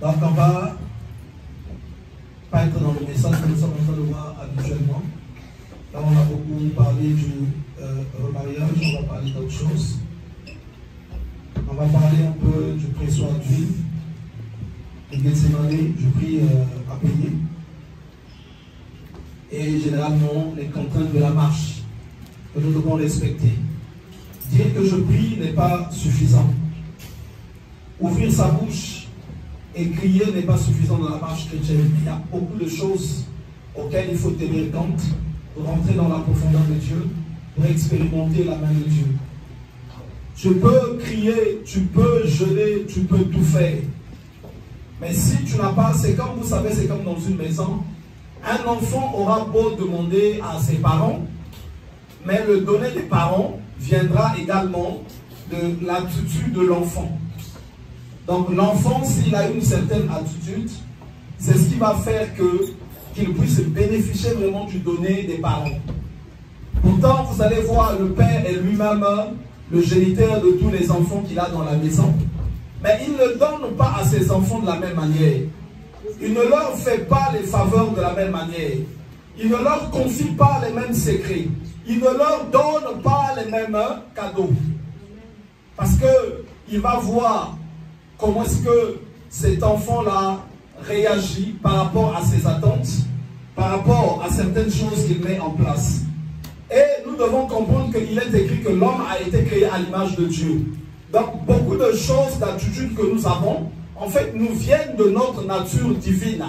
Donc on va pas être dans le message que nous sommes en train de voir habituellement. Là on a beaucoup parlé du remariage, on va parler d'autre chose. On va parler un peu du pressoir d'huile, de Gethsemane, du prix à payer. Et généralement les contraintes de la marche que nous devons respecter. Dire que je prie n'est pas suffisant. Ouvrir sa bouche et crier n'est pas suffisant dans la marche chrétienne. Il y a beaucoup de choses auxquelles il faut tenir compte pour rentrer dans la profondeur de Dieu, pour expérimenter la main de Dieu. Tu peux crier, tu peux jeûner, tu peux tout faire. Mais si tu n'as pas, c'est comme vous savez, c'est comme dans une maison. Un enfant aura beau demander à ses parents, mais le donner des parents viendra également de l'attitude de l'enfant. Donc l'enfant, s'il a une certaine attitude, c'est ce qui va faire qu'il puisse bénéficier vraiment du donné des parents. Pourtant, vous allez voir, le père est lui-même le géniteur de tous les enfants qu'il a dans la maison. Mais il ne donne pas à ses enfants de la même manière. Il ne leur fait pas les faveurs de la même manière. Il ne leur confie pas les mêmes secrets. Il ne leur donne pas les mêmes cadeaux. Parce qu'il va voir comment est-ce que cet enfant-là réagit par rapport à ses attentes, par rapport à certaines choses qu'il met en place. Et nous devons comprendre qu'il est écrit que l'homme a été créé à l'image de Dieu. Donc beaucoup de choses, d'attitudes que nous avons, en fait, nous viennent de notre nature divine.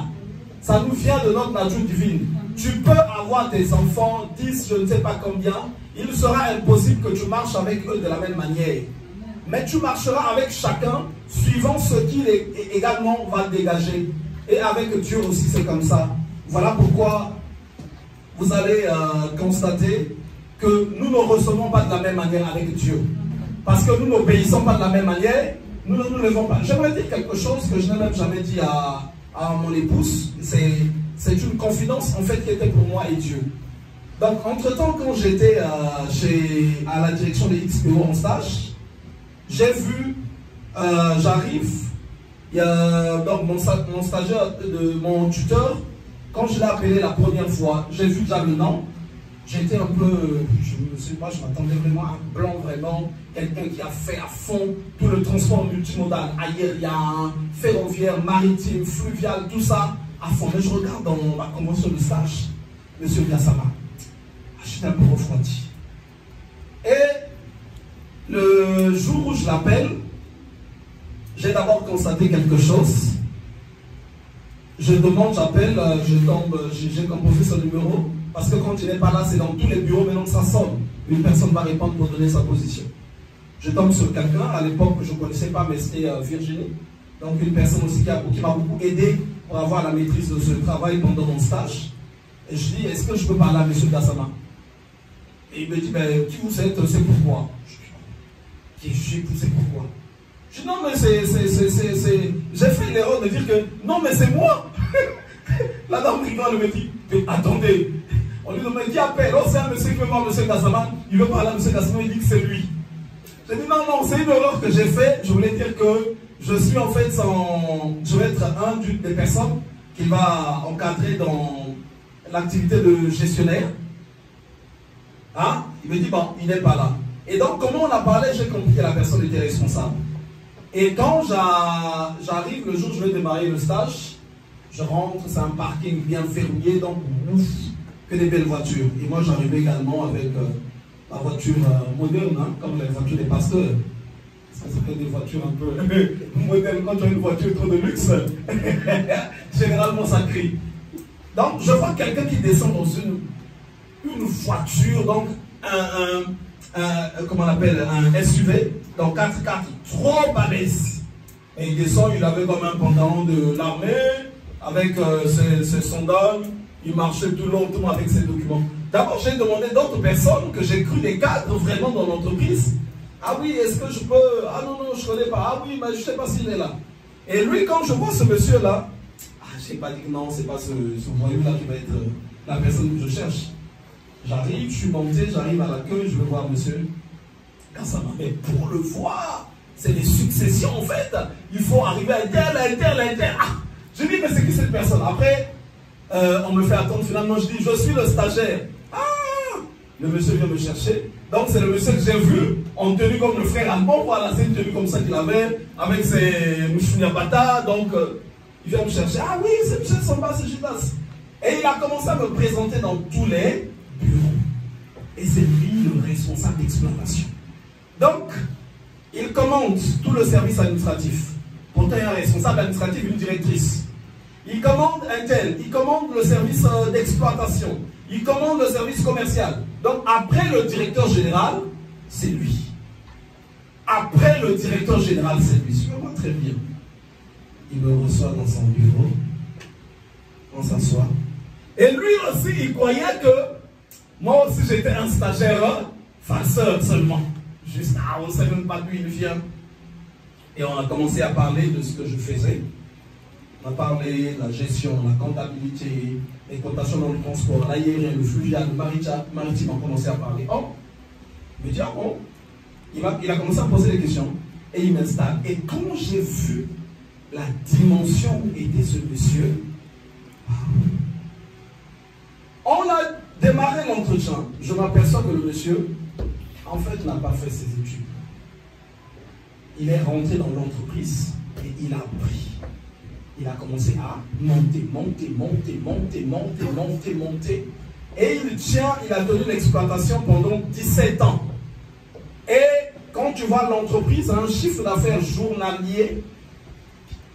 Ça nous vient de notre nature divine. Tu peux avoir des enfants, 10, je ne sais pas combien, il sera impossible que tu marches avec eux de la même manière. Mais tu marcheras avec chacun suivant ce qu'il également va dégager. Et avec Dieu aussi, c'est comme ça. Voilà pourquoi vous allez constater que nous ne recevons pas de la même manière avec Dieu. Parce que nous n'obéissons pas de la même manière, nous ne nous levons pas. J'aimerais dire quelque chose que je n'ai même jamais dit à mon épouse. C'est une confidence en fait qui était pour moi et Dieu. Donc entre-temps, quand j'étais à la direction des XPO en stage, j'ai vu, j'arrive, il y a donc mon stagiaire, mon tuteur, quand je l'ai appelé la première fois, j'ai vu déjà le nom. J'étais un peu, je ne sais pas, je m'attendais vraiment à un blanc, vraiment, quelqu'un qui a fait à fond tout le transport multimodal, aérien, ferroviaire, maritime, fluvial, tout ça, à fond. Mais je regarde dans ma convention de stage, M. Biasama, j'étais un peu refroidi. Et le jour où je l'appelle, j'ai d'abord constaté quelque chose. Je demande, j'appelle, je tombe, j'ai composé ce numéro. Parce que quand il n'est pas là, c'est dans tous les bureaux, maintenant ça sonne. Une personne va répondre pour donner sa position. Je tombe sur quelqu'un, à l'époque je ne connaissais pas, mais c'était Virginie. Donc une personne aussi qui m'a beaucoup aidé pour avoir la maîtrise de ce travail pendant mon stage. Et je dis, est-ce que je peux parler à M. Gassama? Et il me dit, ben, qui vous êtes, c'est pourquoi? Qui je suis, c'est pourquoi? Je dis, non mais j'ai fait l'erreur de dire que, non mais c'est moi. La dame rigole, me dit, mais attendez. On lui demande qui appelle. Oh, c'est un monsieur qui veut voir M. Gassama. Il veut parler à M. Gassama, il dit que c'est lui. J'ai dit non, non, c'est une erreur que j'ai faite. Je voulais dire que je suis en fait je vais être une des personnes qui va encadrer dans l'activité de gestionnaire. Hein? Il me dit bon, il n'est pas là. Et donc, comment on a parlé, j'ai compris que la personne était responsable. Et quand j'arrive, le jour où je vais démarrer le stage, je rentre, c'est un parking bien verrouillé, donc ouf, que des belles voitures. Et moi, j'arrivais également avec la voiture moderne, hein, comme les voitures des pasteurs. Ça serait des voitures un peu modernes. Quand tu as une voiture trop de luxe, généralement ça crie. Donc, je vois quelqu'un qui descend dans une voiture, donc comment on appelle, un SUV, donc 4x4, trop balèze. Et il descend, il avait comme un pantalon de l'armée, avec ses sondages, il marchait tout longtemps avec ses documents. D'abord, j'ai demandé d'autres personnes que j'ai cru des cadres vraiment dans l'entreprise. Ah oui, est-ce que je peux... Ah non, non, je ne connais pas. Ah oui, mais je ne sais pas s'il est là. Et lui, quand je vois ce monsieur-là, je n'ai pas dit que non, ce n'est pas ce voyou-là qui va être la personne que je cherche. J'arrive, je suis monté, j'arrive à l'accueil, je veux voir monsieur Gassama. Mais pour le voir, c'est des successions en fait. Il faut arriver à tel. dis, mais c'est qui cette personne? Après, on me fait attendre. Finalement, je dis, je suis le stagiaire. Ah, le monsieur vient me chercher. Donc, c'est le monsieur que j'ai vu en tenue comme le frère Albon. Voilà, c'est une tenue comme ça qu'il avait, avec ses mouchouniabata. Donc, il vient me chercher. Ah oui, c'est M. Samba, c'est Judas. Et il a commencé à me présenter dans tous les bureaux. Et c'est lui le responsable d'exploitation. Donc, il commande tout le service administratif. Pourtant, il y a un responsable administratif, une directrice. Il commande un tel, il commande le service d'exploitation, il commande le service commercial. Donc, après le directeur général, c'est lui. Après le directeur général, c'est lui. Suivez-moi très bien. Il me reçoit dans son bureau. On s'assoit. Et lui aussi, il croyait que moi aussi, j'étais un stagiaire farceur seulement. Juste, on ne sait même pas d'où il vient. Et on a commencé à parler de ce que je faisais. On a parlé de la gestion, la comptabilité, les cotations dans le transport, l'aérien, le fluvial, le maritime, on a commencé à parler. Oh, il me dit, ah bon. Il a commencé à poser des questions et il m'installe. Et quand j'ai vu la dimension où était ce monsieur, on a démarré l'entretien. Je m'aperçois que le monsieur, en fait, n'a pas fait ses études. Il est rentré dans l'entreprise et il a appris. Il a commencé à monter. Et il a tenu l'exploitation pendant 17 ans. Et quand tu vois l'entreprise, un chiffre d'affaires journalier,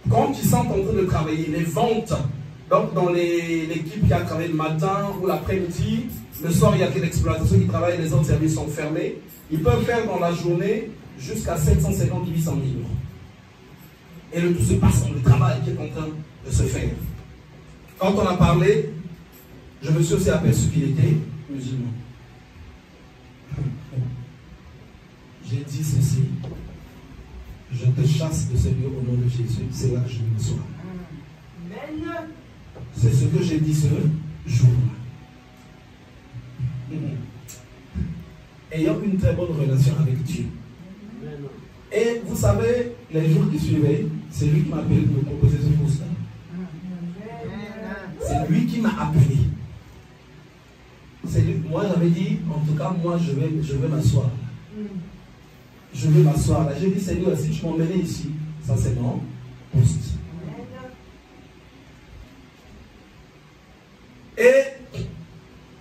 quand ils sont en train de travailler, les ventes, donc dans l'équipe qui a travaillé le matin ou l'après-midi, le soir il y a que l'exploitation qui travaille, les autres services sont fermés, ils peuvent faire dans la journée jusqu'à 750-800 000 €. Et le tout se passe dans le travail qui est en train de se faire. Quand on a parlé, je me suis aussi aperçu qu'il était musulman. J'ai dit ceci, je te chasse de ce lieu au nom de Jésus, c'est là que je me sois. C'est ce que j'ai dit ce jour-là. Ayant une très bonne relation avec Dieu. Et vous savez, les jours qui suivaient, c'est lui qui m'a appelé pour me proposer ce poste. C'est lui qui m'a appelé. Moi j'avais dit, en tout cas, moi je vais m'asseoir. Je vais m'asseoir là. J'ai dit, Seigneur, si tu m'emmènes ici, ça c'est mon poste. Et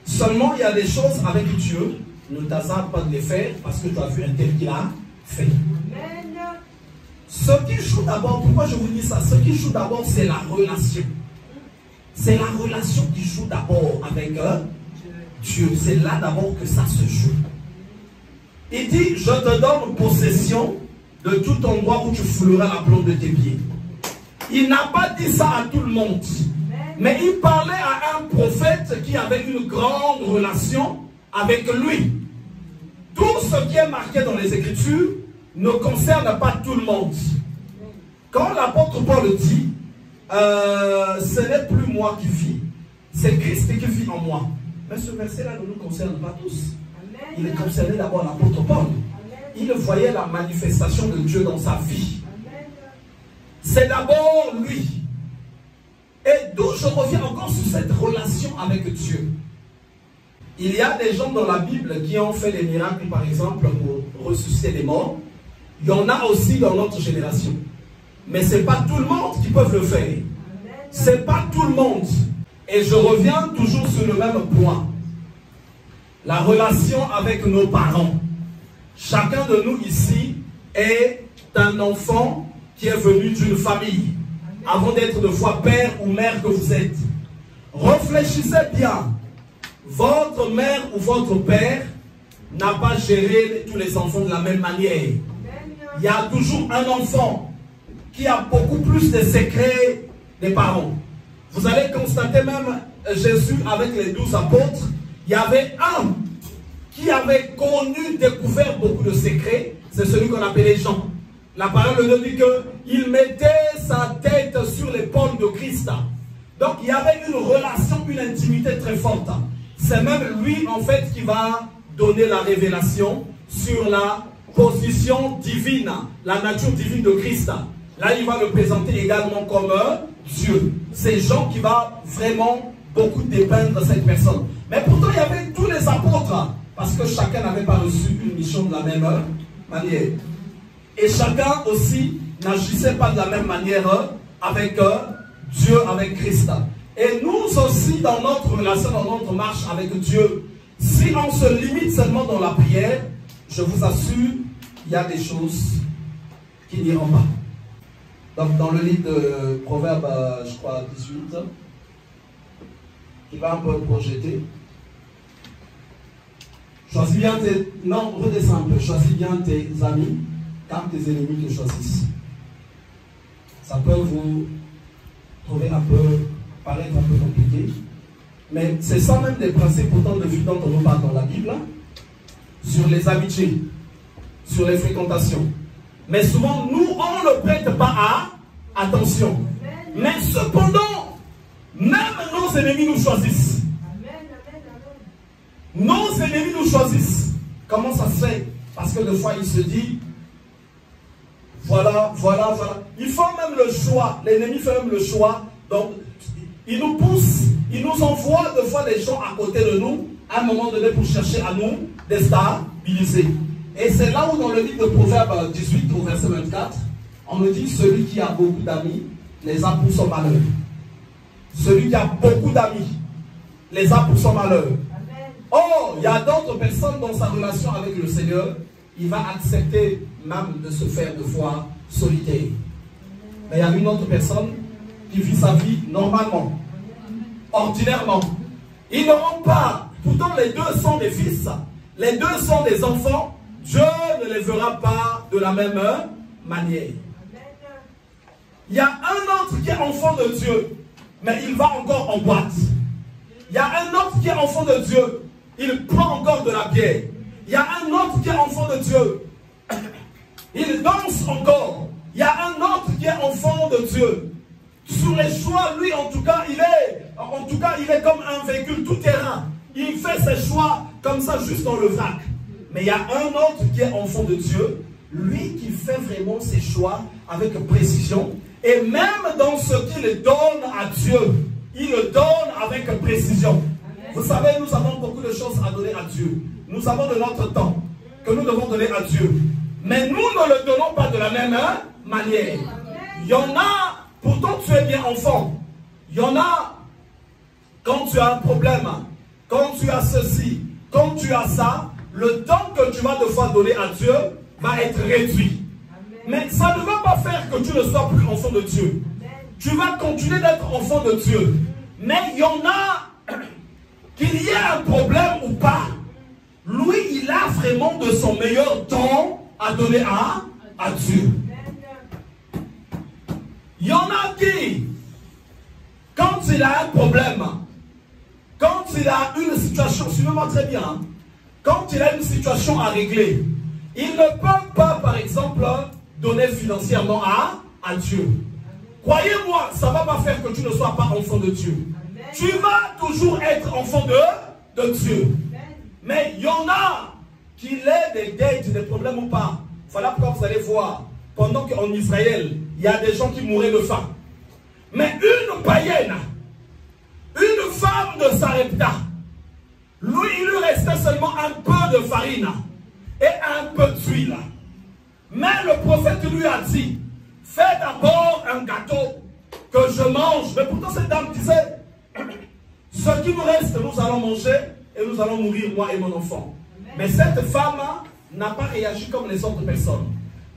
seulement il y a des choses avec Dieu, ne t'hasarde pas de les faire parce que tu as vu un tel qui l'a fait. Ce qui joue d'abord, pourquoi je vous dis ça? Ce qui joue d'abord, c'est la relation. C'est la relation qui joue d'abord avec Dieu. C'est là d'abord que ça se joue. Il dit, je te donne possession de tout endroit où tu fouleras la plante de tes pieds. Il n'a pas dit ça à tout le monde. Mais il parlait à un prophète qui avait une grande relation avec lui. Tout ce qui est marqué dans les Écritures ne concerne pas tout le monde. Quand l'apôtre Paul dit, ce n'est plus moi qui vis, c'est Christ qui vit en moi. Mais ce verset-là ne nous concerne pas tous. Il est concerné d'abord l'apôtre Paul. Il voyait la manifestation de Dieu dans sa vie. C'est d'abord lui. Et d'où je reviens encore sur cette relation avec Dieu. Il y a des gens dans la Bible qui ont fait des miracles, par exemple, pour ressusciter les morts. Il y en a aussi dans notre génération. Mais ce n'est pas tout le monde qui peut le faire. Ce n'est pas tout le monde. Et je reviens toujours sur le même point. La relation avec nos parents. Chacun de nous ici est un enfant qui est venu d'une famille. Avant d'être de foi père ou mère que vous êtes. Réfléchissez bien. Votre mère ou votre père n'a pas géré tous les enfants de la même manière. Il y a toujours un enfant qui a beaucoup plus de secrets des parents. Vous allez constater même Jésus avec les 12 apôtres, il y avait un qui avait connu, découvert beaucoup de secrets, c'est celui qu'on appelait Jean. La parole nous dit qu'il mettait sa tête sur l'épaule de Christ. Donc il y avait une relation, une intimité très forte. C'est même lui en fait qui va donner la révélation sur la position divine, la nature divine de Christ. Là, il va le présenter également comme Dieu. C'est Jean qui va vraiment beaucoup dépeindre cette personne. Mais pourtant, il y avait tous les apôtres, parce que chacun n'avait pas reçu une mission de la même manière. Et chacun aussi n'agissait pas de la même manière avec Dieu, avec Christ. Et nous aussi, dans notre relation, dans notre marche avec Dieu, si on se limite seulement dans la prière, je vous assure, il y a des choses qui n'iront pas. Donc dans le livre de Proverbes, je crois 18, il va un peu projeter. Choisis bien tes... Non, redescends un peu. Choisis bien tes amis quand tes ennemis te choisissent. Ça peut vous trouver un peu, paraître un peu compliqué. Mais c'est ça même des principes pourtant de vie dont on nous parle dans la Bible. Sur les amitiés, sur les fréquentations. Mais souvent, nous, on ne prête pas attention. Mais cependant, même nos ennemis nous choisissent. Nos ennemis nous choisissent. Comment ça se fait? Parce que des fois, il se dit, voilà. Ils font même le choix. L'ennemi fait même le choix. Donc, il nous pousse, il nous envoie des fois des gens à côté de nous, à un moment donné, pour chercher à nous déstabiliser. Et c'est là où dans le livre de Proverbes 18 au verset 24, on me dit, celui qui a beaucoup d'amis les a pour son malheur. Celui qui a beaucoup d'amis les a pour son malheur. Oh, il y a d'autres personnes dans sa relation avec le Seigneur, il va accepter même de se faire de foi solitaire. Mais il y a une autre personne qui vit sa vie normalement, ordinairement. Ils n'auront pas, pourtant les deux sont des fils, les deux sont des enfants, Dieu ne les verra pas de la même manière. Il y a un autre qui est enfant de Dieu, mais il va encore en boîte. Il y a un autre qui est enfant de Dieu, il prend encore de la bière. Il y a un autre qui est enfant de Dieu, il danse encore. Il y a un autre qui est enfant de Dieu. Sur les choix, lui, en tout cas, il est comme un véhicule tout-terrain. Il fait ses choix comme ça, juste dans le vrac. Mais il y a un autre qui est enfant de Dieu, lui qui fait vraiment ses choix avec précision. Et même dans ce qu'il donne à Dieu, il le donne avec précision. Vous savez, nous avons beaucoup de choses à donner à Dieu. Nous avons de notre temps que nous devons donner à Dieu. Mais nous ne le donnons pas de la même manière. Il y en a, pourtant tu es bien enfant. Il y en a, quand tu as un problème, quand tu as ceci, quand tu as ça, le temps que tu vas devoir donner à Dieu va être réduit. Mais ça ne va pas faire que tu ne sois plus enfant de Dieu. Tu vas continuer d'être enfant de Dieu. Mais il y en a, qu'il y ait un problème ou pas, lui, il a vraiment de son meilleur temps à donner à Dieu. Il y en a qui, quand il a un problème, quand il a une situation, suivez-moi très bien, hein, quand il a une situation à régler, il ne peut pas, par exemple, donner financièrement à Dieu. Croyez-moi, ça ne va pas faire que tu ne sois pas enfant de Dieu. Amen. Tu vas toujours être enfant de Dieu. Amen. Mais il y en a qui aient des dettes, des problèmes ou pas. Voilà pourquoi vous allez voir, pendant qu'en Israël, il y a des gens qui mouraient de faim. Mais une païenne, une femme de Sarepta, lui, il lui restait seulement un peu de farine et un peu d'huile. Mais le prophète lui a dit, fais d'abord un gâteau que je mange. Mais pourtant cette dame disait, ce qui nous reste, nous allons manger et nous allons mourir, moi et mon enfant. Amen. Mais cette femme n'a pas réagi comme les autres personnes.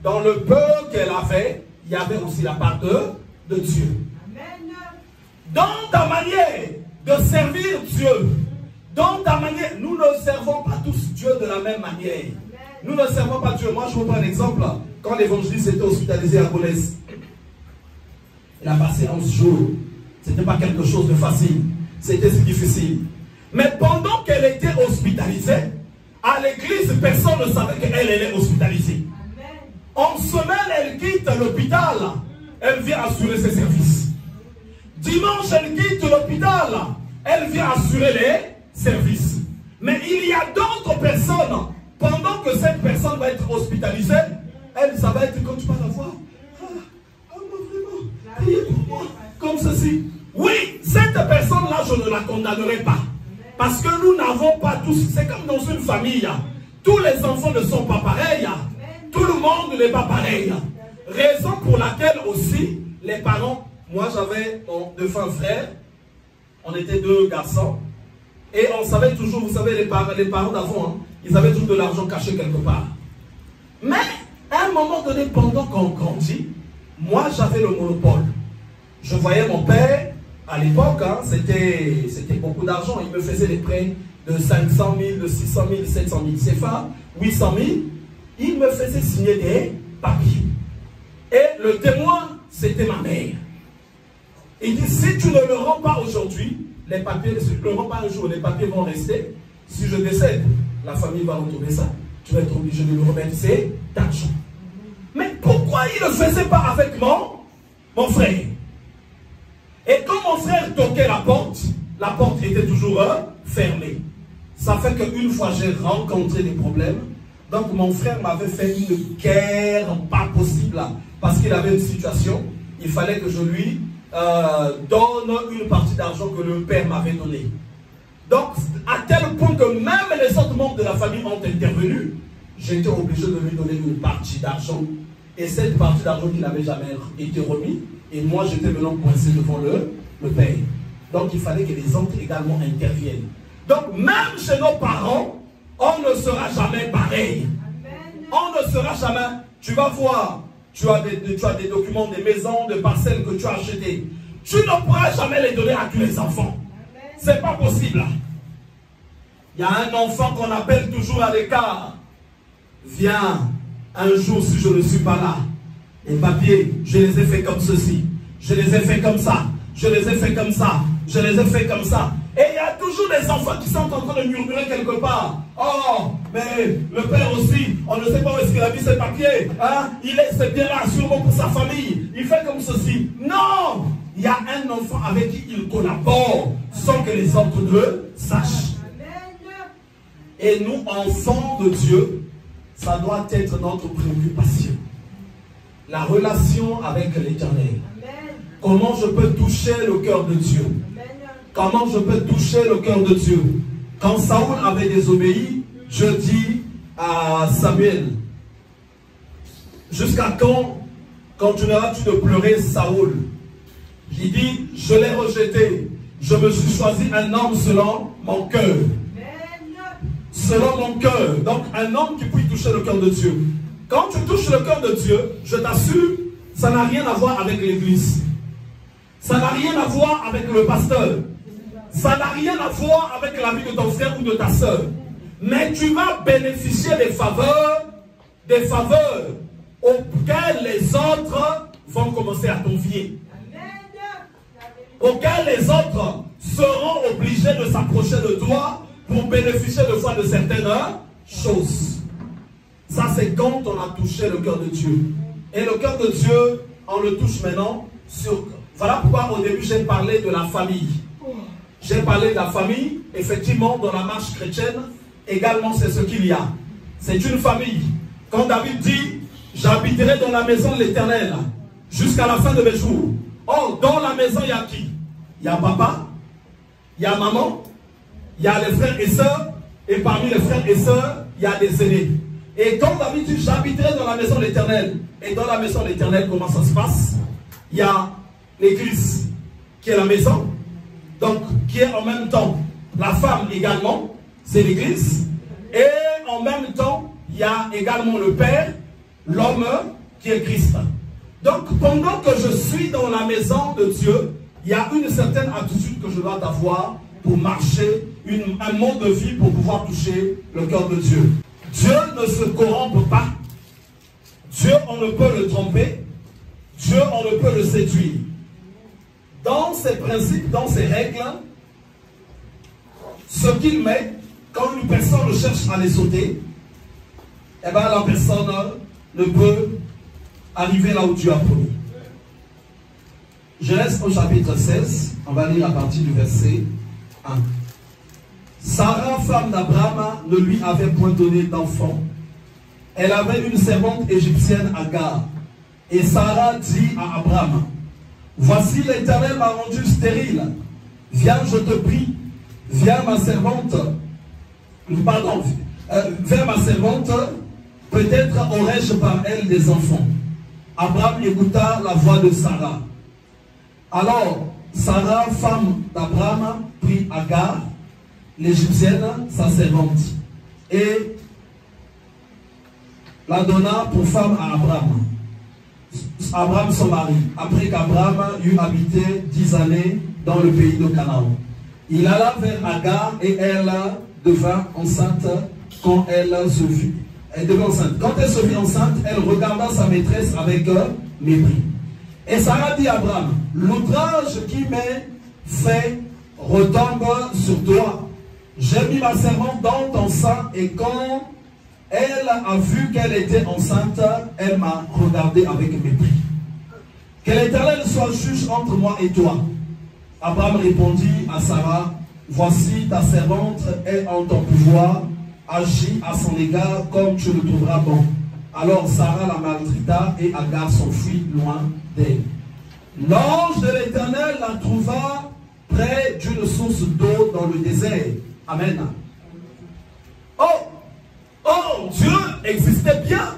Dans le peu qu'elle avait, il y avait aussi la part de Dieu. Amen. Dans ta manière de servir Dieu, dans ta manière, nous ne servons pas tous Dieu de la même manière. Amen. Nous ne servons pas Dieu. Moi, je vous prends un exemple. Quand l'évangéliste était hospitalisé à Gonesse, il a passé 11 jours. Ce n'était pas quelque chose de facile. C'était si difficile. Mais pendant qu'elle était hospitalisée, à l'église, personne ne savait qu'elle est hospitalisée. Amen. En semaine, elle quitte l'hôpital. Elle vient assurer ses services. Dimanche, elle quitte l'hôpital. Elle vient assurer les services. Mais il y a d'autres personnes, pendant que cette personne va être hospitalisée, elle, ça va être quand tu vas la voir. priez pour moi, comme ceci. Oui, cette personne-là, je ne la condamnerai pas. Parce que nous n'avons pas tous, c'est comme dans une famille. Tous les enfants ne sont pas pareils. Tout le monde n'est pas pareil. Raison pour laquelle aussi, les parents, moi j'avais deux frères, on était deux garçons, et on savait toujours, vous savez, les parents d'avant, hein, ils avaient toujours de l'argent caché quelque part. Mais, à un moment donné, pendant qu'on grandit, moi j'avais le monopole. Je voyais mon père, à l'époque, hein, c'était beaucoup d'argent, il me faisait des prêts de 500 000, de 600 000, 700 000 CFA, 800 000, il me faisait signer des papiers. Et le témoin, c'était ma mère. Il dit, si tu ne le rends pas aujourd'hui, les papiers, si tu ne le rends pas un jour, les papiers vont rester. Si je décède, la famille va retrouver ça. Tu vas être obligé de lui remettre ses argent. Mais pourquoi il ne le faisait pas avec mon frère? Et quand mon frère toquait la porte était toujours fermée. Ça fait qu'une fois j'ai rencontré des problèmes. Donc mon frère m'avait fait une guerre pas possible. Parce qu'il avait une situation, il fallait que je lui donne une partie d'argent que le père m'avait donné. Donc, à tel point que même les autres membres de la famille ont intervenu, j'étais obligé de lui donner une partie d'argent. Et cette partie d'argent qui n'avait jamais été remise, et moi j'étais maintenant coincé devant le père. Donc il fallait que les autres également interviennent. Donc même chez nos parents, on ne sera jamais pareil. On ne sera jamais. Tu vas voir, tu as des documents, des maisons, des parcelles que tu as achetées. Tu ne pourras jamais les donner à tous les enfants. C'est pas possible. Il y a un enfant qu'on appelle toujours à l'écart. Viens, un jour si je ne suis pas là. Les papiers, je les ai fait comme ceci. Je les ai fait comme ça. Je les ai fait comme ça. Je les ai fait comme ça. Et il y a toujours des enfants qui sont en train de murmurer quelque part. Oh, mais le père aussi, on ne sait pas où est-ce qu'il a mis ses papiers. Hein? C'est bien là, sûrement pour sa famille. Il fait comme ceci. Non! Il y a un enfant avec qui il collabore sans que les autres ne sachent. Et nous, enfants de Dieu, ça doit être notre préoccupation. La relation avec l'Éternel. Comment je peux toucher le cœur de Dieu? Comment je peux toucher le cœur de Dieu? Quand Saoul avait désobéi, Dieu dit à Samuel, jusqu'à quand continueras-tu de pleurer, Saoul? Il dit, je l'ai rejeté. Je me suis choisi un homme selon mon cœur. Selon mon cœur. Donc un homme qui puisse toucher le cœur de Dieu. Quand tu touches le cœur de Dieu, je t'assure, ça n'a rien à voir avec l'église. Ça n'a rien à voir avec le pasteur. Ça n'a rien à voir avec la vie de ton frère ou de ta soeur. Mais tu vas bénéficier des faveurs auxquelles les autres vont commencer à t'envier. Auxquelles les autres seront obligés de s'approcher de toi pour bénéficier de foi de certaines choses. Ça, c'est quand on a touché le cœur de Dieu. Et le cœur de Dieu, on le touche maintenant sur... Voilà pourquoi au début, j'ai parlé de la famille. J'ai parlé de la famille. Effectivement, dans la marche chrétienne, également, c'est ce qu'il y a. C'est une famille. Quand David dit, j'habiterai dans la maison de l'Éternel jusqu'à la fin de mes jours. Oh, dans la maison, il y a qui? Il y a papa, il y a maman, il y a les frères et sœurs, et parmi les frères et sœurs, il y a des aînés. Et quand David dit, j'habiterai dans la maison de l'Éternel, et dans la maison de l'Éternel, comment ça se passe? Il y a l'église, qui est la maison, donc qui est en même temps la femme également, c'est l'église, et en même temps, il y a également le Père, l'homme, qui est Christ. Donc, pendant que je suis dans la maison de Dieu, il y a une certaine attitude que je dois avoir pour marcher, un mode de vie pour pouvoir toucher le cœur de Dieu. Dieu ne se corrompt pas. Dieu, on ne peut le tromper. Dieu, on ne peut le séduire. Dans ses principes, dans ses règles, ce qu'il met, quand une personne cherche à les sauter, eh bien la personne ne peut arriver là où Dieu a promis. Genèse au chapitre 16, on va lire à partir du verset 1. Sarah, femme d'Abraham, ne lui avait point donné d'enfant. Elle avait une servante égyptienne, Agar. Et Sarah dit à Abraham, voici l'Éternel m'a rendu stérile. Viens, je te prie, viens ma servante, pardon, viens ma servante, peut-être aurais-je par elle des enfants. Abraham écouta la voix de Sarah. Alors, Sarah, femme d'Abraham, prit Agar, l'Égyptienne, sa servante, et la donna pour femme à Abraham. Abraham son mari, après qu'Abraham eut habité 10 années dans le pays de Canaan. Il alla vers Agar et elle devint enceinte quand elle se vit. Elle devint enceinte. Quand elle se vit enceinte, elle regarda sa maîtresse avec mépris. Et Sarah dit à Abraham, l'outrage qui m'est fait retombe sur toi. J'ai mis ma servante dans ton sein et quand elle a vu qu'elle était enceinte, elle m'a regardé avec mépris. Que l'Éternel soit juge entre moi et toi. Abraham répondit à Sarah, voici ta servante est en ton pouvoir, agis à son égard comme tu le trouveras bon. Alors Sarah la maltraita et Agar s'enfuit loin d'elle. L'ange de l'Éternel la trouva près d'une source d'eau dans le désert. Amen. Oh, Dieu existait bien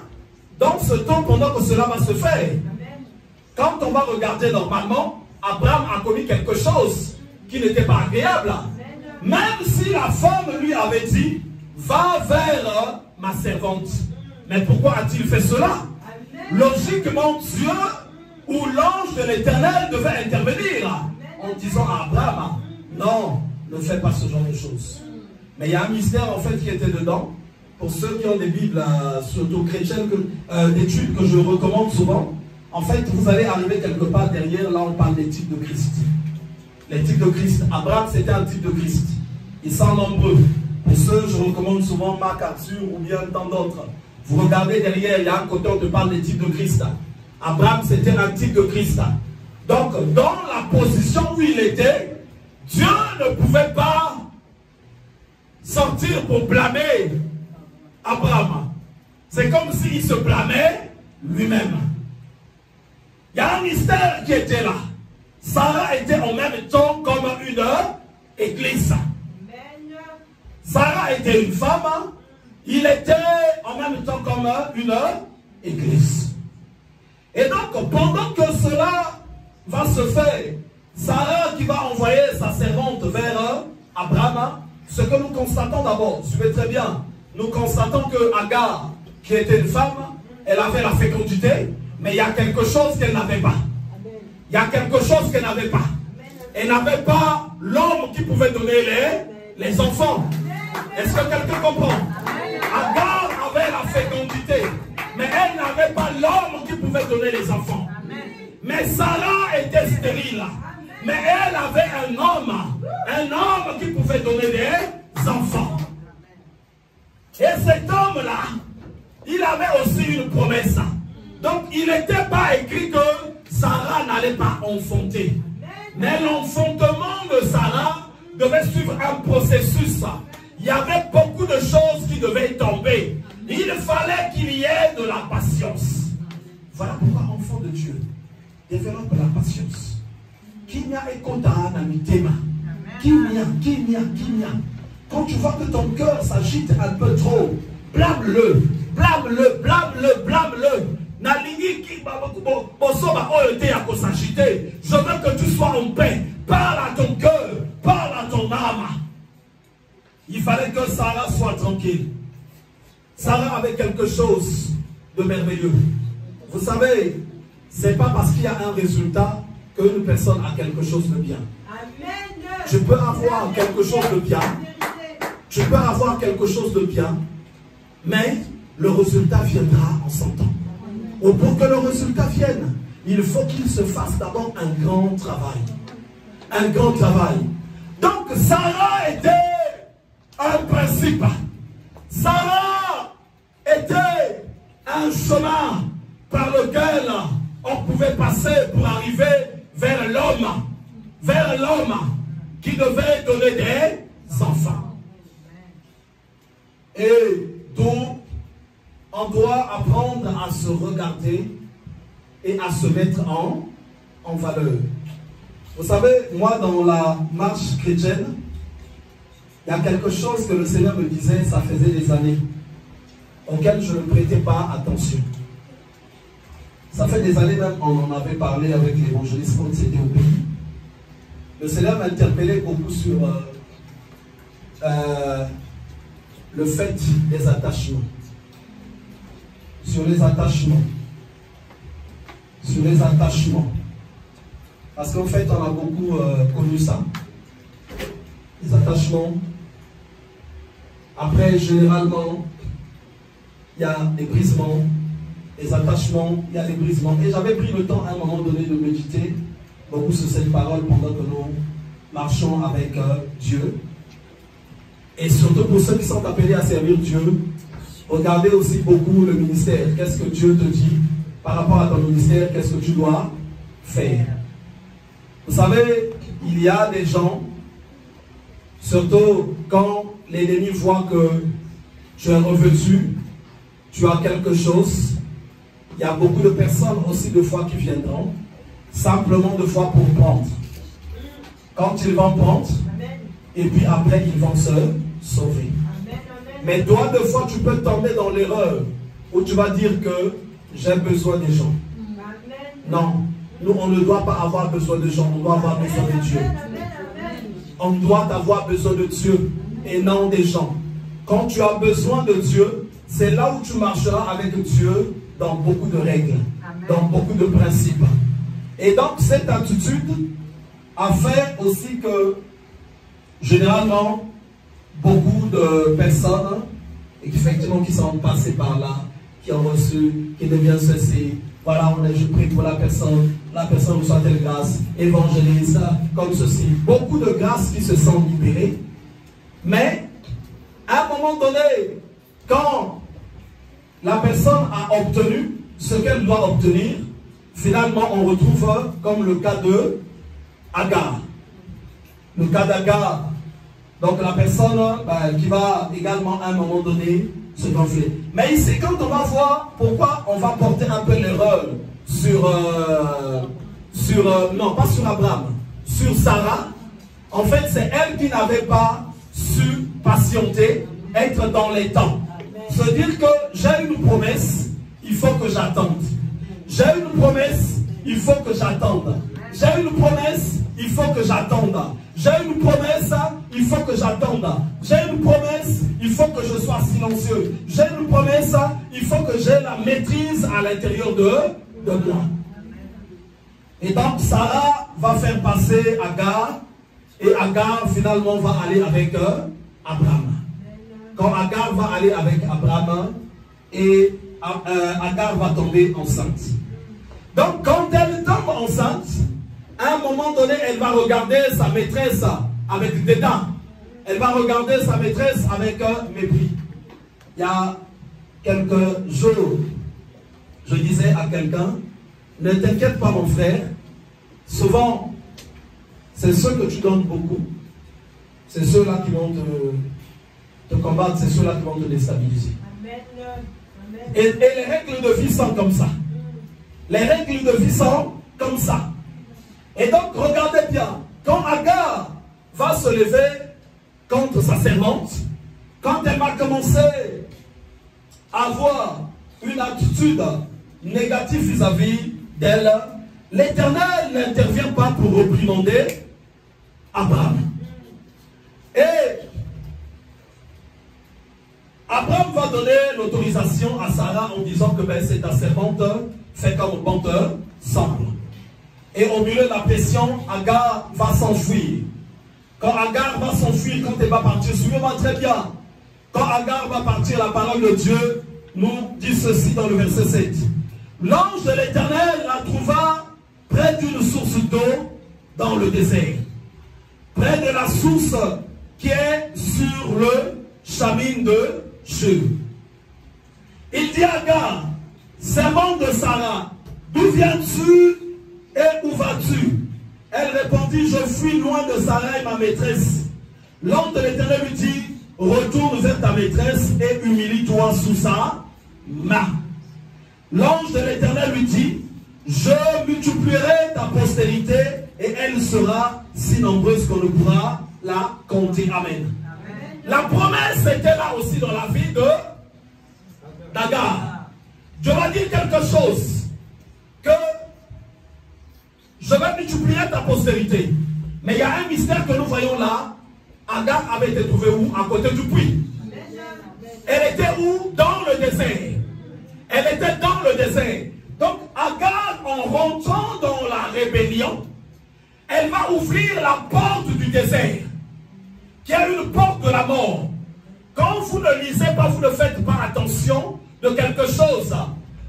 dans ce temps pendant que cela va se faire. Quand on va regarder normalement, Abraham a commis quelque chose qui n'était pas agréable. Même si la femme lui avait dit, va vers ma servante. Mais pourquoi a-t-il fait cela? Logiquement, Dieu ou l'ange de l'Éternel devait intervenir en disant à Abraham, non, ne fais pas ce genre de choses. Mais il y a un mystère en fait qui était dedans. Pour ceux qui ont des Bibles, surtout chrétiennes, d'études que je recommande souvent, en fait, vous allez arriver quelque part derrière, là on parle des types de Christ. Les types de Christ. Abraham, c'était un type de Christ. Ils sont nombreux. Pour ceux, je recommande souvent Marc Arthur ou bien tant d'autres. Vous regardez derrière, il y a un côté où on te parle des types de Christ. Abraham, c'était un type de Christ. Donc, dans la position où il était, Dieu ne pouvait pas sortir pour blâmer Abraham. C'est comme s'il se blâmait lui-même. Il y a un mystère qui était là. Sarah était en même temps comme une église. Sarah était une femme. Il était en même temps comme une église. Et donc, pendant que cela va se faire, Sarah qui va envoyer sa servante vers Abraham, ce que nous constatons d'abord, suivez très bien, nous constatons que Agar, qui était une femme, elle avait la fécondité, mais il y a quelque chose qu'elle n'avait pas. Il y a quelque chose qu'elle n'avait pas. Elle n'avait pas l'homme qui pouvait donner les enfants. Est-ce que quelqu'un comprend? Agar avait la fécondité, mais elle n'avait pas l'homme qui pouvait donner les enfants. Mais Sarah était stérile, mais elle avait un homme qui pouvait donner des enfants. Et cet homme-là, il avait aussi une promesse. Donc il n'était pas écrit que Sarah n'allait pas enfanter. Mais l'enfantement de Sarah devait suivre un processus. Il y avait beaucoup de choses qui devaient tomber. Il fallait qu'il y ait de la patience. Voilà pourquoi, enfant de Dieu, développe la patience. Quand tu vois que ton cœur s'agite un peu trop, blâme-le, blâme-le, blâme-le, blâme-le. Je veux que tu sois en paix. Parle à ton cœur, parle à ton âme. Il fallait que Sarah soit tranquille. Sarah avait quelque chose de merveilleux. Vous savez, c'est pas parce qu'il y a un résultat qu'une personne a quelque chose de bien. Je peux avoir quelque chose de bien. Je peux avoir quelque chose de bien. Mais le résultat viendra en son temps. Ou pour que le résultat vienne, il faut qu'il se fasse d'abord un grand travail. Un grand travail. Donc Sarah était un principe. Sarah était un chemin par lequel on pouvait passer pour arriver vers l'homme qui devait donner des enfants. Et donc, on doit apprendre à se regarder et à se mettre en en valeur. Vous savez, moi, dans la marche chrétienne, il y a quelque chose que le Seigneur me disait, ça faisait des années, auquel je ne prêtais pas attention. Ça fait des années même, on en avait parlé avec l'évangéliste quand c'était au pays. Le Seigneur m'interpellait beaucoup sur le fait des attachements. Sur les attachements. Sur les attachements. Parce qu'en fait, on a beaucoup connu ça. Les attachements. Après, généralement, il y a des brisements. Les attachements, il y a des brisements. Et j'avais pris le temps à un moment donné de méditer beaucoup sur cette parole pendant que nous marchons avec Dieu. Et surtout pour ceux qui sont appelés à servir Dieu, regardez aussi beaucoup le ministère. Qu'est-ce que Dieu te dit par rapport à ton ministère? Qu'est-ce que tu dois faire? Vous savez, il y a des gens, surtout quand l'ennemi voit que tu es revêtu, tu as quelque chose. Il y a beaucoup de personnes aussi de fois qui viendront, simplement de fois pour prendre. Quand ils vont prendre, et puis après ils vont se sauver. Mais toi, de fois, tu peux tomber dans l'erreur où tu vas dire que j'ai besoin des gens. Non, nous, on ne doit pas avoir besoin de gens, on doit avoir besoin de Dieu. On doit avoir besoin de Dieu et non des gens. Quand tu as besoin de Dieu, c'est là où tu marcheras avec Dieu dans beaucoup de règles, dans beaucoup de principes. Et donc, cette attitude a fait aussi que, généralement, beaucoup de personnes, effectivement, qui sont passées par là, qui ont reçu, qui deviennent ceci, voilà, je prie pour la personne reçoit telle grâce, évangélise, comme ceci. Beaucoup de grâces qui se sont libérées. Mais, à un moment donné, quand la personne a obtenu ce qu'elle doit obtenir, finalement, on retrouve comme le cas de Agar. Le cas d'Agar. Donc, la personne qui va également, à un moment donné, se gonfler. Mais ici, quand on va voir pourquoi on va porter un peu l'erreur non, pas sur Abraham, sur Sarah, en fait, c'est elle qui n'avait pas su patienter, être dans les temps. Se dire que j'ai une promesse, il faut que j'attende. J'ai une promesse, il faut que j'attende. J'ai une promesse, il faut que j'attende. J'ai une promesse, il faut que j'attende. J'ai une promesse, il faut que je sois silencieux. J'ai une promesse, il faut que j'ai la maîtrise à l'intérieur de moi. Et donc Sarah va faire passer Agar, et Agar finalement va aller avec Abraham. Quand Agar va aller avec Abraham, et Agar va tomber enceinte. Donc quand elle tombe enceinte, à un moment donné, elle va regarder sa maîtresse avec dédain. Elle va regarder sa maîtresse avec mépris. Il y a quelques jours, je disais à quelqu'un, ne t'inquiète pas mon frère, souvent, c'est ceux que tu donnes beaucoup, c'est ceux-là qui vont te combattre, c'est ceux-là qui vont te déstabiliser. Et les règles de vie sont comme ça. Les règles de vie sont comme ça. Et donc, regardez bien, quand Agar va se lever contre sa servante, quand elle va commencer à avoir une attitude négative vis-à-vis d'elle, l'Éternel n'intervient pas pour réprimander Abraham. Et Abraham va donner l'autorisation à Sarah en disant que c'est ta servante, fait comme bon te semble. Et au milieu de la pression, Agar va s'enfuir. Quand Agar va s'enfuir, quand elle va partir, suivez-moi très bien. Quand Agar va partir, la parole de Dieu nous dit ceci dans le verset 7. L'ange de l'Éternel la trouva près d'une source d'eau dans le désert. Près de la source qui est sur le chemin de Shur. Il dit à Agar, servante de Sarah, d'où viens-tu et où vas-tu? Elle répondit, je fuis loin de Sarah et ma maîtresse. L'ange de l'Éternel lui dit, retourne vers ta maîtresse et humilie-toi sous sa main. L'ange de l'Éternel lui dit, je multiplierai ta postérité et elle sera si nombreuse qu'on ne pourra la compter. Amen. La promesse était là aussi dans la vie d'Agar. Je vais dire quelque chose, que je vais multiplier ta postérité. Mais il y a un mystère que nous voyons là. Agar avait été trouvée où? À côté du puits. Elle était où? Dans le désert. Elle était dans le désert. Donc Agar, en rentrant dans la rébellion, elle va ouvrir la porte du désert, qui est une porte de la mort. Quand vous ne lisez pas, vous ne faites pas attention de quelque chose,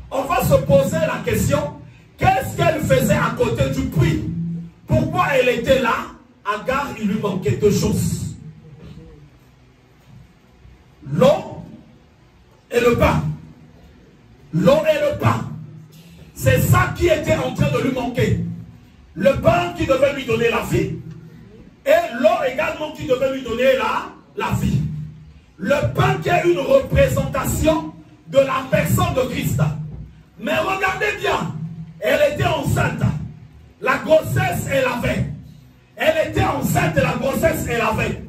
on va se poser la question, qu'est-ce qu'elle faisait à côté du puits? Pourquoi elle était là? Agar, il lui manquait deux choses. L'eau et le pain. L'eau et le pain. C'est ça qui était en train de lui manquer. Le pain qui devait lui donner la vie. Et l'eau également qui devait lui donner la vie. Le pain qui est une représentation de la personne de Christ. Mais regardez bien, elle était enceinte. La grossesse, elle avait. Elle était enceinte et la grossesse, elle avait.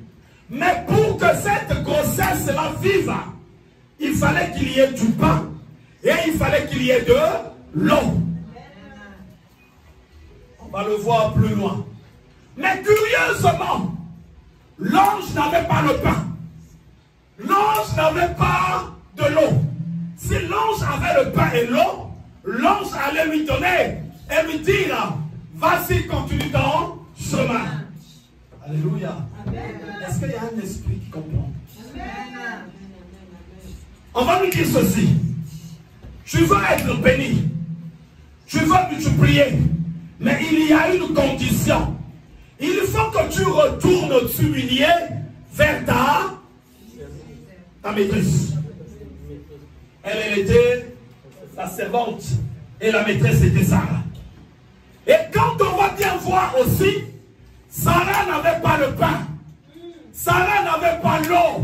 Mais pour que cette grossesse-là vive, il fallait qu'il y ait du pain et il fallait qu'il y ait de l'eau. On va le voir plus loin. Mais curieusement, l'ange n'avait pas le pain. L'ange n'avait pas de l'eau. Si l'ange avait le pain et l'eau, l'ange allait lui donner et lui dire, vas-y, continue ton chemin. Alléluia. Est-ce qu'il y a un esprit qui comprend? Amen. On va lui dire ceci. Tu veux être béni. Tu veux multiplier. Mais il y a une condition. Il faut que tu retournes t'humilier vers ta maîtresse. Elle était la servante et la maîtresse était Sarah. Et quand on va bien voir aussi, Sarah n'avait pas le pain. Sarah n'avait pas l'eau.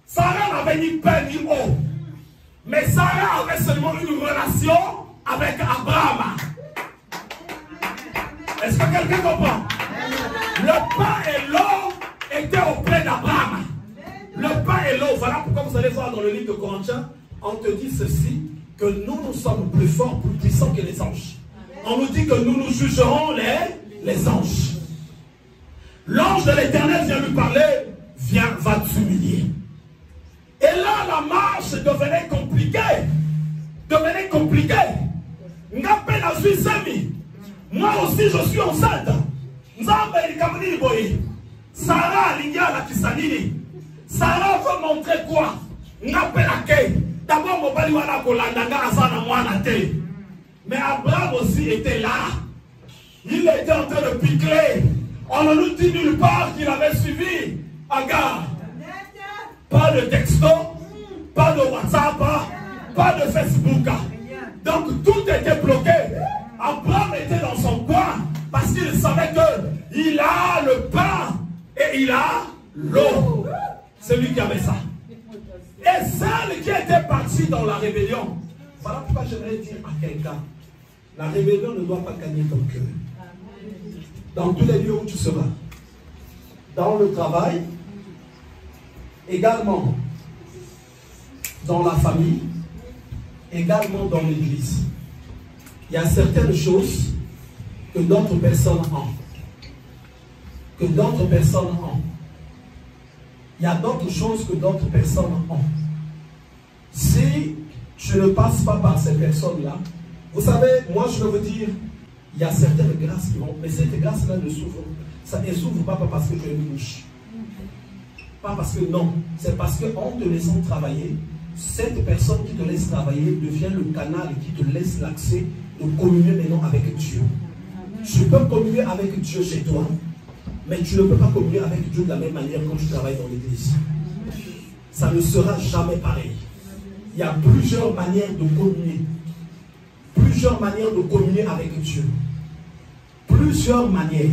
Sarah n'avait ni pain ni eau. Mais Sarah avait seulement une relation avec Abraham. Est-ce que quelqu'un comprend? Le pain et l'eau étaient auprès d'Abraham. Le pain et l'eau, voilà pourquoi vous allez voir dans le livre de Corinthiens, on te dit ceci, que nous sommes plus forts, plus puissants que les anges. On nous dit que nous jugerons les anges. L'ange de l'Éternel vient lui parler, viens, va t'humilier. Et là, la marche devenait compliquée. Devenait compliquée. Moi aussi, je suis enceinte. Sarah, Sarah veut montrer quoi? D'abord, mais Abraham aussi était là. Il était en train de piquer. On ne nous dit nulle part qu'il avait suivi Agar. Pas de texto, pas de WhatsApp, pas de Facebook. Donc tout était bloqué. Abraham était dans son coin parce qu'il savait qu'il a le pain et il a l'eau. C'est lui qui avait ça. Et celle qui était partie dans la rébellion, voilà pourquoi j'aimerais dire à quelqu'un, la rébellion ne doit pas gagner ton cœur. Dans tous les lieux où tu seras, dans le travail, également dans la famille, également dans l'église. Il y a certaines choses que d'autres personnes ont. Que d'autres personnes ont. Il y a d'autres choses que d'autres personnes ont. Si tu ne passes pas par ces personnes-là, vous savez, moi je veux vous dire, il y a certaines grâces qui vont, mais cette grâce-là ne s'ouvre. Ça ne s'ouvre pas parce que tu as une bouche. Pas parce que non, c'est parce qu'en te laissant travailler, cette personne qui te laisse travailler devient le canal qui te laisse l'accès de communier maintenant avec Dieu. Tu peux communier avec Dieu chez toi, mais tu ne peux pas communier avec Dieu de la même manière quand tu travailles dans l'église. Ça ne sera jamais pareil. Il y a plusieurs manières de communier. Plusieurs manières de communier avec Dieu. Plusieurs manières.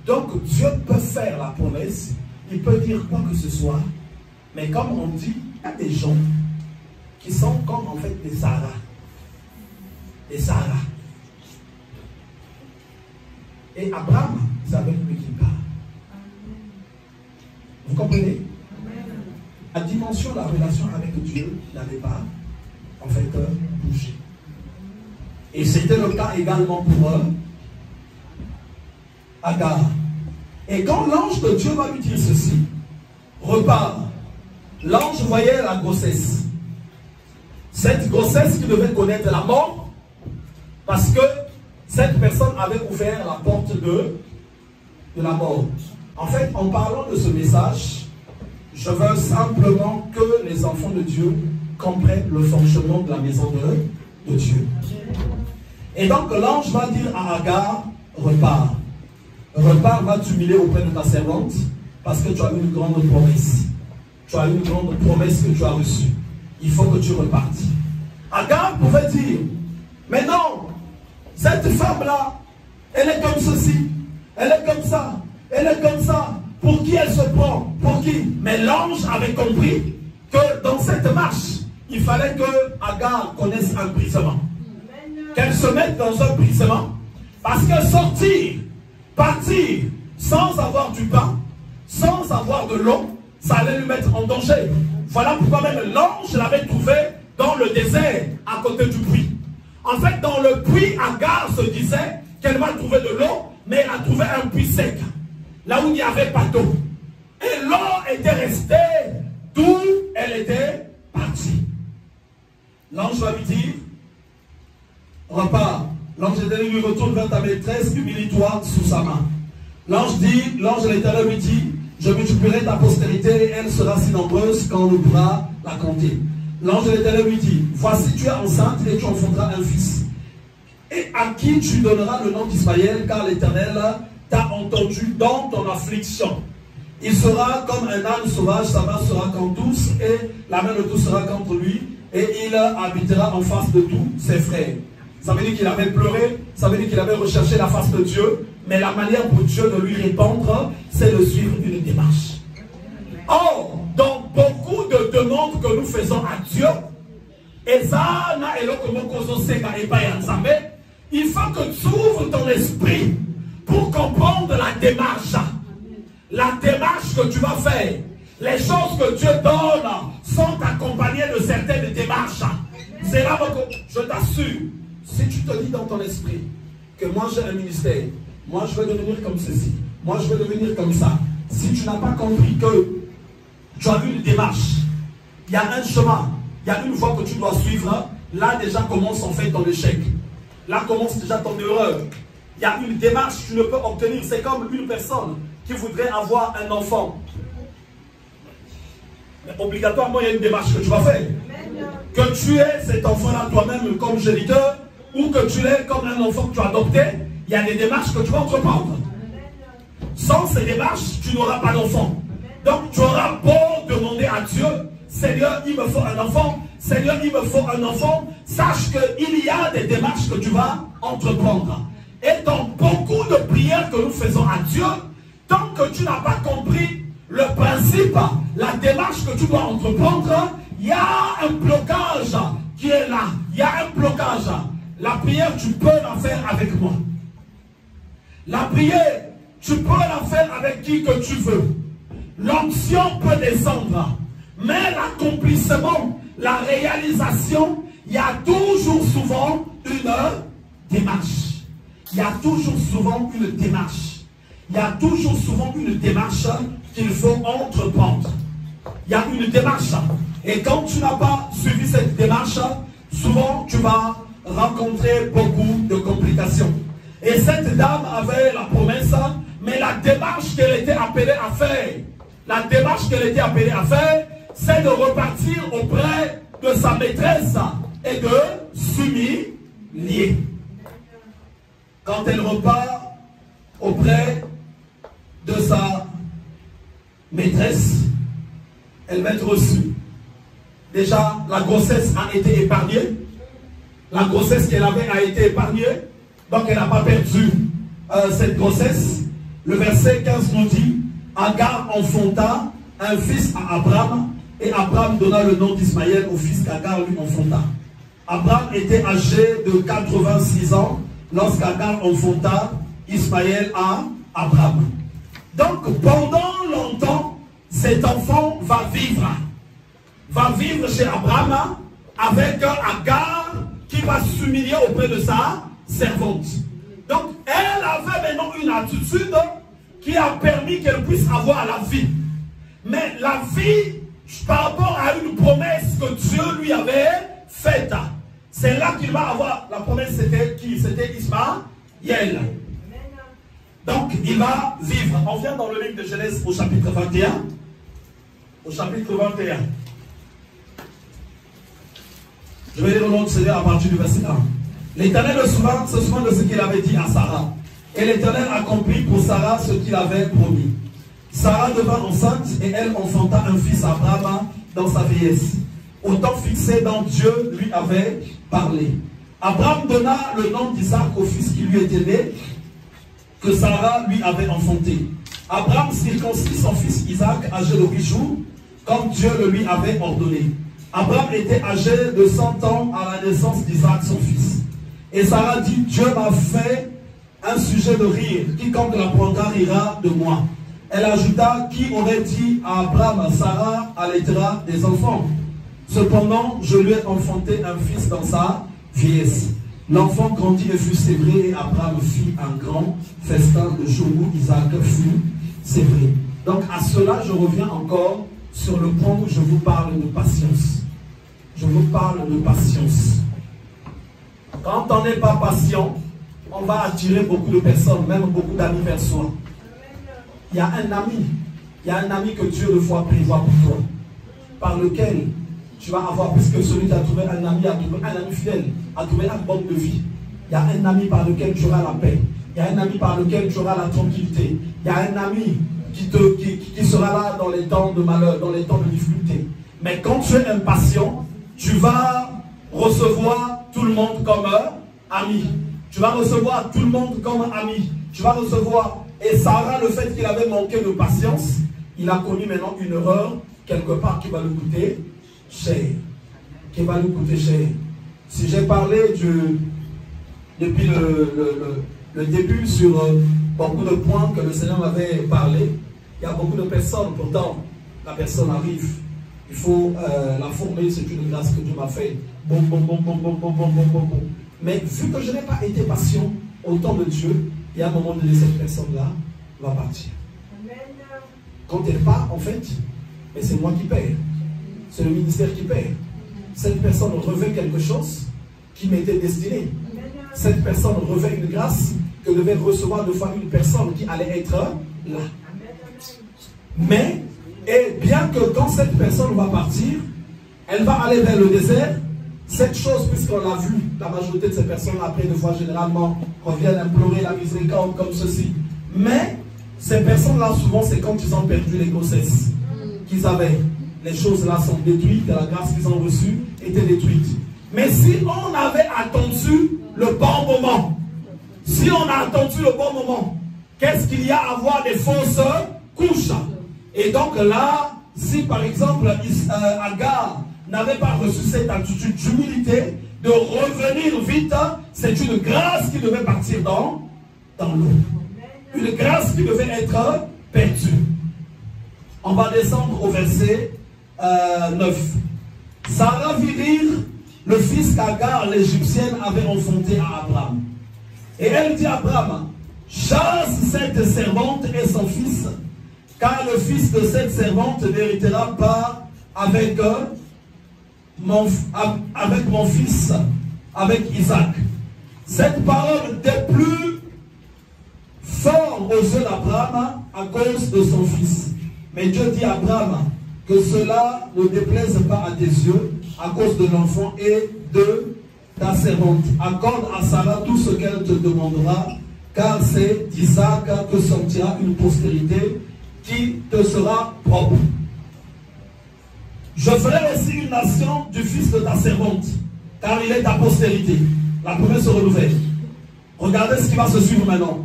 Donc Dieu peut faire la promesse, il peut dire quoi que ce soit, mais comme on dit, il y a des gens qui sont comme en fait des Sarah. et Sarah. Et Abraham, c'est avec lui qu'il parle. Vous comprenez? La dimension de la relation avec Dieu n'avait pas, en fait, bougé. Et c'était le cas également pour Agar. Et quand l'ange de Dieu va lui dire ceci, repart, l'ange voyait la grossesse. Cette grossesse qui devait connaître la mort, parce que cette personne avait ouvert la porte de la mort. En fait, en parlant de ce message, je veux simplement que les enfants de Dieu comprennent le fonctionnement de la maison de Dieu. Et donc l'ange va dire à Agar, repars. Repars, va t'humilier auprès de ta servante, parce que tu as une grande promesse. Tu as une grande promesse que tu as reçue. Il faut que tu repartes. Agar pouvait dire, mais non, cette femme-là, elle est comme ceci, elle est comme ça, elle est comme ça. Pour qui elle se prend? Pour qui? Mais l'ange avait compris que dans cette marche, il fallait que Agar connaisse un brisement. Qu'elle se mette dans un brisement. Parce que sortir, partir, sans avoir du pain, sans avoir de l'eau, ça allait lui mettre en danger. Voilà pourquoi même l'ange l'avait trouvé dans le désert, à côté du puits. En fait, dans le puits, Agar se disait qu'elle va trouver de l'eau, mais elle a trouvé un puits sec, là où il n'y avait pas d'eau. Et l'eau était restée d'où elle était partie. L'ange va lui dire, repars. L'ange de l'Éternel lui retourne vers ta maîtresse, humilie-toi sous sa main. L'ange de l'Éternel lui dit, je multiplierai ta postérité et elle sera si nombreuse qu'on ne pourra la compter. L'ange de l'Éternel lui dit, voici tu es enceinte et tu enfanteras un fils. Et à qui tu donneras le nom d'Ismaël, car l'Éternel t'a entendu dans ton affliction. Il sera comme un âne sauvage, sa main sera comme douce et la main de tous sera contre lui, et il habitera en face de tous ses frères. Ça veut dire qu'il avait pleuré, ça veut dire qu'il avait recherché la face de Dieu, mais la manière pour Dieu de lui répondre, c'est de suivre une démarche. Or, dans beaucoup de demandes que nous faisons à Dieu, il faut que tu ouvres ton esprit pour comprendre la démarche. La démarche que tu vas faire. Les choses que Dieu donne sont accompagnées de certaines démarches. C'est là que je t'assure, si tu te dis dans ton esprit que moi j'ai un ministère, moi je vais devenir comme ceci, moi je vais devenir comme ça. Si tu n'as pas compris que tu as une démarche, il y a un chemin, il y a une voie que tu dois suivre, là déjà commence en fait ton échec. Là commence déjà ton erreur. Il y a une démarche que tu ne peux obtenir. C'est comme une personne qui voudrait avoir un enfant. Mais obligatoirement, il y a une démarche que tu vas faire. Que tu aies cet enfant-là toi-même comme géniteur, ou que tu l'aies comme un enfant que tu as adopté, il y a des démarches que tu vas entreprendre. Sans ces démarches, tu n'auras pas d'enfant. Donc tu auras beau demander à Dieu, Seigneur, il me faut un enfant, Seigneur, il me faut un enfant, sache qu'il y a des démarches que tu vas entreprendre. Et dans beaucoup de prières que nous faisons à Dieu, tant que tu n'as pas compris le principe, la démarche que tu dois entreprendre, il y a un blocage qui est là. Il y a un blocage. La prière, tu peux la faire avec moi. La prière, tu peux la faire avec qui que tu veux. L'onction peut descendre. Mais l'accomplissement, la réalisation, il y a toujours souvent une démarche. Il y a toujours souvent une démarche. Il y a toujours souvent une démarche qu'il faut entreprendre. Il y a une démarche. Et quand tu n'as pas suivi cette démarche, souvent tu vas rencontrer beaucoup de complications. Et cette dame avait la promesse, mais la démarche qu'elle était appelée à faire, c'est de repartir auprès de sa maîtresse et de s'humilier. Quand elle repart auprès de sa maîtresse, elle va être reçue. Déjà, la grossesse a été épargnée. La grossesse qu'elle avait a été épargnée. Donc, elle n'a pas perdu cette grossesse. Le verset 15 nous dit, Agar enfanta un fils à Abraham, et Abraham donna le nom d'Ismaël au fils qu'Agar lui enfanta. Abraham était âgé de 86 ans lorsqu'Agar enfanta Ismaël à Abraham. Donc pendant longtemps, cet enfant va vivre chez Abraham avec Agar qui va s'humilier auprès de sa servante. Donc elle avait maintenant une attitude qui a permis qu'elle puisse avoir la vie. Mais la vie par rapport à une promesse que Dieu lui avait faite. C'est là qu'il va avoir la promesse. C'était qui? C'était Ismaël. Donc il va vivre. On vient dans le livre de Genèse au chapitre 21. Au chapitre 21. Je vais lire le nom du Seigneur à partir du verset 1. L'Éternel se souvint de ce qu'il avait dit à Sarah. Et l'Éternel accomplit pour Sarah ce qu'il avait promis. Sarah devint enceinte et elle enfanta un fils à Abraham dans sa vieillesse. Au temps fixé dont Dieu lui avait parlé. Abraham donna le nom d'Isaac au fils qui lui était né, que Sarah lui avait enfanté. Abraham circoncit son fils Isaac, âgé de 8 jours, comme Dieu le lui avait ordonné. Abraham était âgé de 100 ans à la naissance d'Isaac, son fils. Et Sarah dit, Dieu m'a fait un sujet de rire, quiconque l'apprendra rira de moi. Elle ajouta, qui aurait dit à Abraham, Sarah allaitera des enfants. Cependant, je lui ai enfanté un fils dans sa vieillesse. L'enfant grandit et fut sévré, et Abraham fit un grand festin de jour où Isaac fut sévré. Donc à cela, je reviens encore sur le point où je vous parle de patience. Je vous parle de patience. Quand on n'est pas patient, on va attirer beaucoup de personnes, même beaucoup d'amis vers soi. Il y a un ami que Dieu le fois prévoit pour toi, par lequel tu vas avoir, puisque celui qui a trouvé un ami fidèle, a trouvé un bon de vie. Il y a un ami par lequel tu auras la paix. Il y a un ami par lequel tu auras la tranquillité. Il y a un ami qui sera là dans les temps de malheur, dans les temps de difficulté. Mais quand tu es impatient, tu vas recevoir tout le monde comme ami. Tu vas recevoir tout le monde comme ami. Tu vas recevoir. Et Sarah, le fait qu'il avait manqué de patience, il a commis maintenant une erreur, quelque part, qui va lui coûter cher. Qui va lui coûter cher. Si j'ai parlé depuis le début sur beaucoup de points que le Seigneur m'avait parlé, il y a beaucoup de personnes, pourtant, la personne arrive. Il faut la former, c'est une grâce que Dieu m'a fait. Bon. Mais vu que je n'ai pas été patient au temps de Dieu, il y a un moment donné, cette personne-là va partir. Amen. Quand elle part, en fait, mais c'est moi qui paie. C'est le ministère qui paie. Cette personne revêt quelque chose qui m'était destiné. Amen. Cette personne revêt une grâce que devait recevoir deux fois une personne qui allait être là. Amen. Mais, et bien que quand cette personne va partir, elle va aller vers le désert. Cette chose, puisqu'on l'a vu, la majorité de ces personnes, après, de fois, généralement, reviennent implorer la miséricorde comme ceci. Mais, ces personnes-là, souvent, c'est quand ils ont perdu les grossesses qu'ils avaient. Les choses-là sont détruites, la grâce qu'ils ont reçue était détruite. Mais si on avait attendu le bon moment, si on a attendu le bon moment, qu'est-ce qu'il y a à avoir des fausses couches? Et donc là, si par exemple, Agar n'avait pas reçu cette attitude d'humilité, de revenir vite, c'est une grâce qui devait partir dans l'eau. Une grâce qui devait être perdue. On va descendre au verset 9. Sarah vit rire le fils qu'Agar, l'Égyptienne, avait enfanté à Abraham. Et elle dit à Abraham, chasse cette servante et son fils, car le fils de cette servante n'héritera pas avec mon fils, avec Isaac. Cette parole déplut fort aux yeux d'Abraham à cause de son fils. Mais Dieu dit à Abraham que cela ne déplaise pas à tes yeux à cause de l'enfant et de ta servante. Accorde à Sarah tout ce qu'elle te demandera, car c'est d'Isaac que sortira une postérité qui te sera propre. Je ferai aussi une nation du fils de ta servante, car il est ta postérité. La promesse se renouvelle. Regardez ce qui va se suivre maintenant.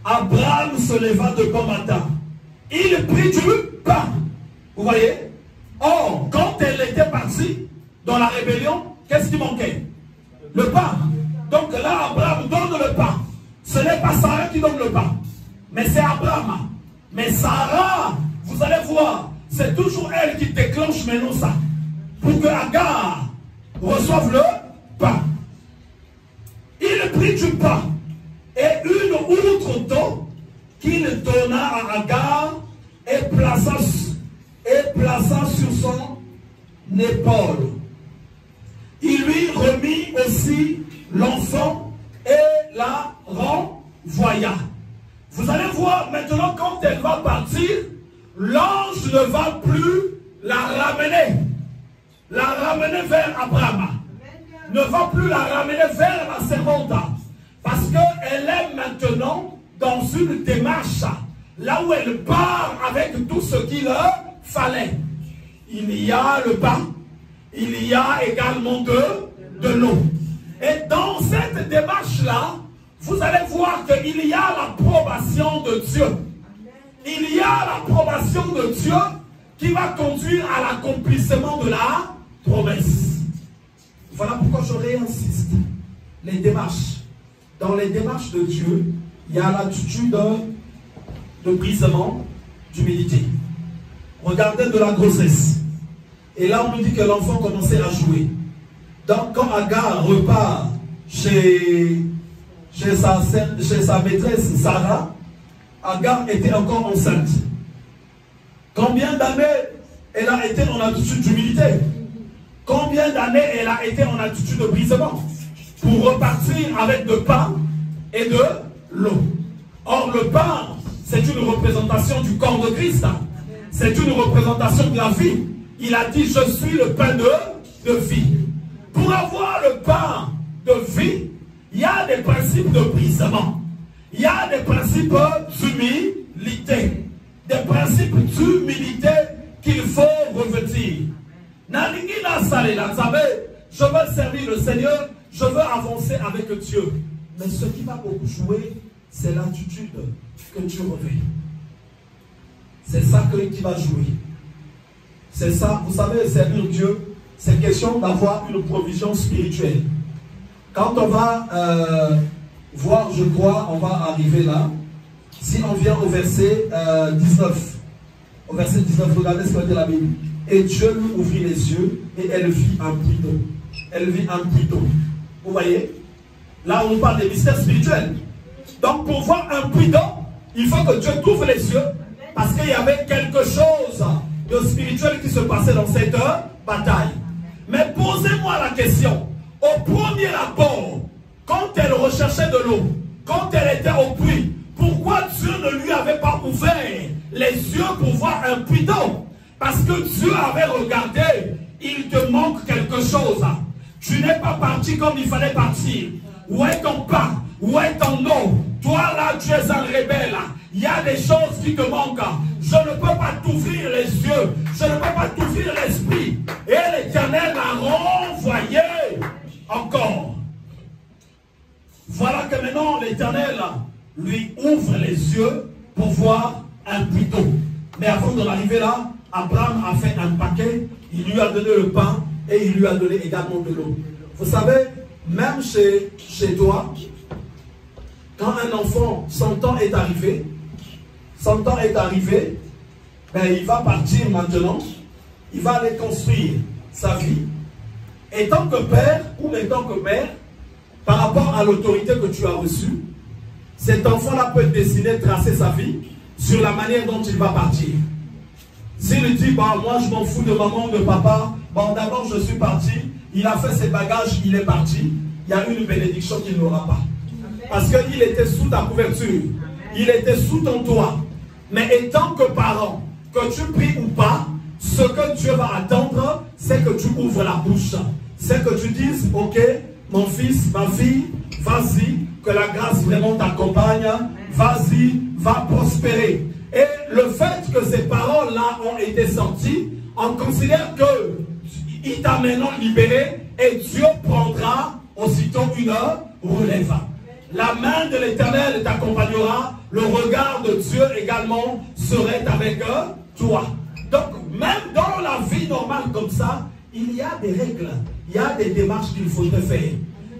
Abraham se leva de bon matin. Il prit du pain. Vous voyez? Or, quand elle était partie dans la rébellion, qu'est-ce qui manquait? le pain. Donc là, Abraham donne le pain. Ce n'est pas Sarah qui donne le pain, mais c'est Abraham. Mais Sarah, vous allez voir, c'est toujours elle qui déclenche maintenant ça. Pour que Agar reçoive le pain. Il prit du pain et une outre d'eau qu'il donna à Agar et plaça sur son épaule. Il lui remit aussi l'enfant et la renvoya. Vous allez voir maintenant quand elle va partir, l'ange ne va plus la ramener. La ramener vers Abraham. Ne va plus la ramener vers la servante. Parce qu'elle est maintenant dans une démarche. Là où elle part avec tout ce qu'il fallait. Il y a le pain. Il y a également de l'eau. Et dans cette démarche-là, vous allez voir qu'il y a l'approbation de Dieu. Il y a l'approbation de Dieu qui va conduire à l'accomplissement de la promesse. Voilà pourquoi je réinsiste. Les démarches. Dans les démarches de Dieu, il y a l'attitude de brisement, d'humilité. Regardez de la grossesse. Et là, on nous dit que l'enfant commençait à jouer. Donc, quand Agar repart chez sa maîtresse Sarah, Agar était encore enceinte. Combien d'années elle a été en attitude d'humilité? Combien d'années elle a été en attitude de brisement? Pour repartir avec de pain et de l'eau. Or, le pain, c'est une représentation du corps de Christ. C'est une représentation de la vie. Il a dit, je suis le pain de vie. Pour avoir le pain de vie, il y a des principes de brisement. Il y a des principes d'humilité. Des principes d'humilité qu'il faut revêtir. Je veux servir le Seigneur, je veux avancer avec Dieu. Mais ce qui va beaucoup jouer, c'est l'attitude que tu revêts. C'est ça qui va jouer. C'est ça, vous savez, servir Dieu, c'est question d'avoir une provision spirituelle. Quand on va voir, je crois, on va arriver là. Si on vient au verset 19. Au verset 19, regardez ce que dit la Bible. Et Dieu lui ouvrit les yeux et elle vit un puits d'eau. Elle vit un puits d'eau. Vous voyez? Là, on parle des mystères spirituels. Donc, pour voir un puits d'eau, il faut que Dieu t'ouvre les yeux. Parce qu'il y avait quelque chose de spirituel qui se passait dans cette bataille. Mais posez-moi la question. Au premier abord, quand elle recherchait de l'eau, quand elle était au puits, pourquoi Dieu ne lui avait pas ouvert les yeux pour voir un puits d'eau? Parce que Dieu avait regardé, il te manque quelque chose. Tu n'es pas parti comme il fallait partir. Où est ton pain? Où est ton eau? Toi là, tu es un rebelle. Il y a des choses qui te manquent. Je ne peux pas t'ouvrir les yeux. Je ne peux pas t'ouvrir l'esprit. Et l'Éternel l'a renvoyé encore. Voilà que maintenant l'Éternel lui ouvre les yeux pour voir un puits d'eau. Mais avant de l'arriver là, Abraham a fait un paquet. Il lui a donné le pain et il lui a donné également de l'eau. Vous savez, même chez toi, quand un enfant, son temps est arrivé, ben il va partir maintenant, il va aller construire sa vie. Et tant que père ou en tant que mère, par rapport à l'autorité que tu as reçue, cet enfant-là peut décider de tracer sa vie sur la manière dont il va partir. S'il dit, bah, moi je m'en fous de maman, de papa, bon d'abord je suis parti, il a fait ses bagages, il est parti, il y a une bénédiction qu'il n'aura pas. Parce qu'il était sous ta couverture, il était sous ton toit. Mais étant que parent, que tu pries ou pas, ce que Dieu va attendre, c'est que tu ouvres la bouche. C'est que tu dises, ok, mon fils, ma fille, vas-y, que la grâce vraiment t'accompagne, vas-y, va prospérer. Et le fait que ces paroles-là ont été sorties, on considère qu'il t'a maintenant libéré et Dieu prendra aussitôt une relève. La main de l'Éternel t'accompagnera, le regard de Dieu également serait avec toi. Donc, même dans la vie normale comme ça, il y a des règles, il y a des démarches qu'il faudrait faire.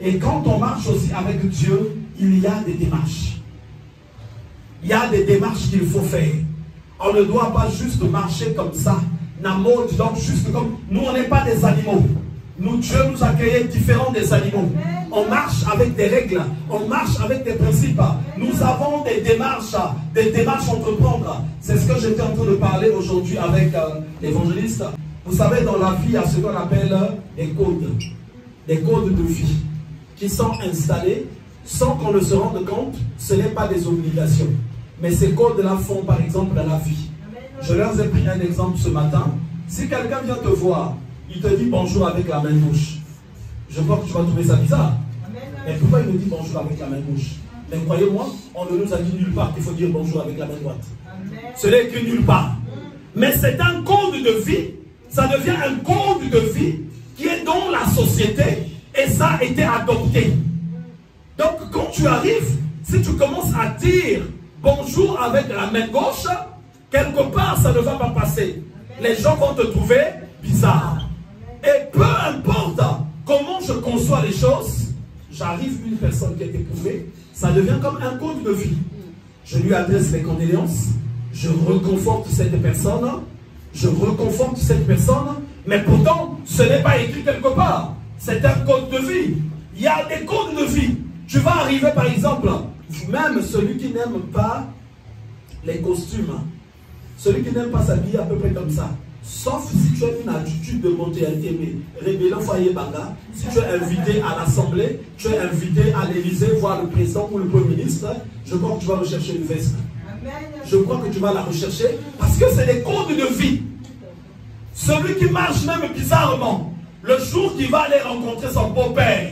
Et quand on marche aussi avec Dieu, il y a des démarches. Il y a des démarches qu'il faut faire. On ne doit pas juste marcher comme ça. Donc juste comme nous, on n'est pas des animaux. Nous, Dieu nous a créés différents des animaux. On marche avec des règles, on marche avec des principes. Nous avons des démarches à entreprendre. C'est ce que j'étais en train de parler aujourd'hui avec l'évangéliste. Vous savez, dans la vie, il y a ce qu'on appelle des codes de vie qui sont installés sans qu'on ne se rende compte. Ce n'est pas des obligations. Mais ces codes-là font par exemple dans la vie. Je leur ai pris un exemple ce matin. Si quelqu'un vient te voir, il te dit bonjour avec la main gauche. Je crois que tu vas trouver ça bizarre. Mais pourquoi il me dit bonjour avec la main gauche? Mais croyez-moi, on ne nous a dit nulle part qu'il faut dire bonjour avec la main droite. Ce n'est que nulle part. Mais c'est un code de vie. Ça devient un code de vie qui est dans la société et ça a été adopté. Donc quand tu arrives, si tu commences à dire bonjour avec la main gauche, quelque part ça ne va pas passer. Les gens vont te trouver bizarre. Et peu importe comment je conçois les choses, j'arrive une personne qui est éprouvée, ça devient comme un code de vie. Je lui adresse mes condoléances, je reconforte cette personne, mais pourtant, ce n'est pas écrit quelque part. C'est un code de vie. Il y a des codes de vie. Tu vas arriver par exemple, même celui qui n'aime pas les costumes, celui qui n'aime pas s'habiller à peu près comme ça, sauf si tu as une attitude de monter à aimer, rébellant foyer banga, si tu es invité à l'Assemblée, tu es invité à l'Élysée voir le président ou le Premier ministre, je crois que tu vas rechercher une veste. Je crois que tu vas la rechercher parce que c'est des codes de vie. Celui qui marche même bizarrement, le jour qu'il va aller rencontrer son beau-père,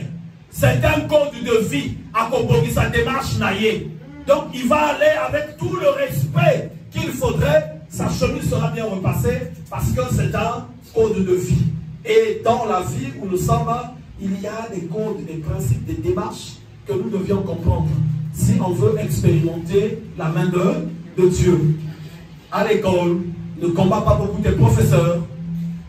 c'est un code de vie à Kobogi, sa démarche naïe. Donc il va aller avec tout le respect qu'il faudrait. Sa chemise sera bien repassée parce que c'est un code de vie. Et dans la vie où nous sommes, il y a des codes, des principes, des démarches que nous devions comprendre si on veut expérimenter la main de Dieu. À l'école, ne combat pas beaucoup tes professeurs.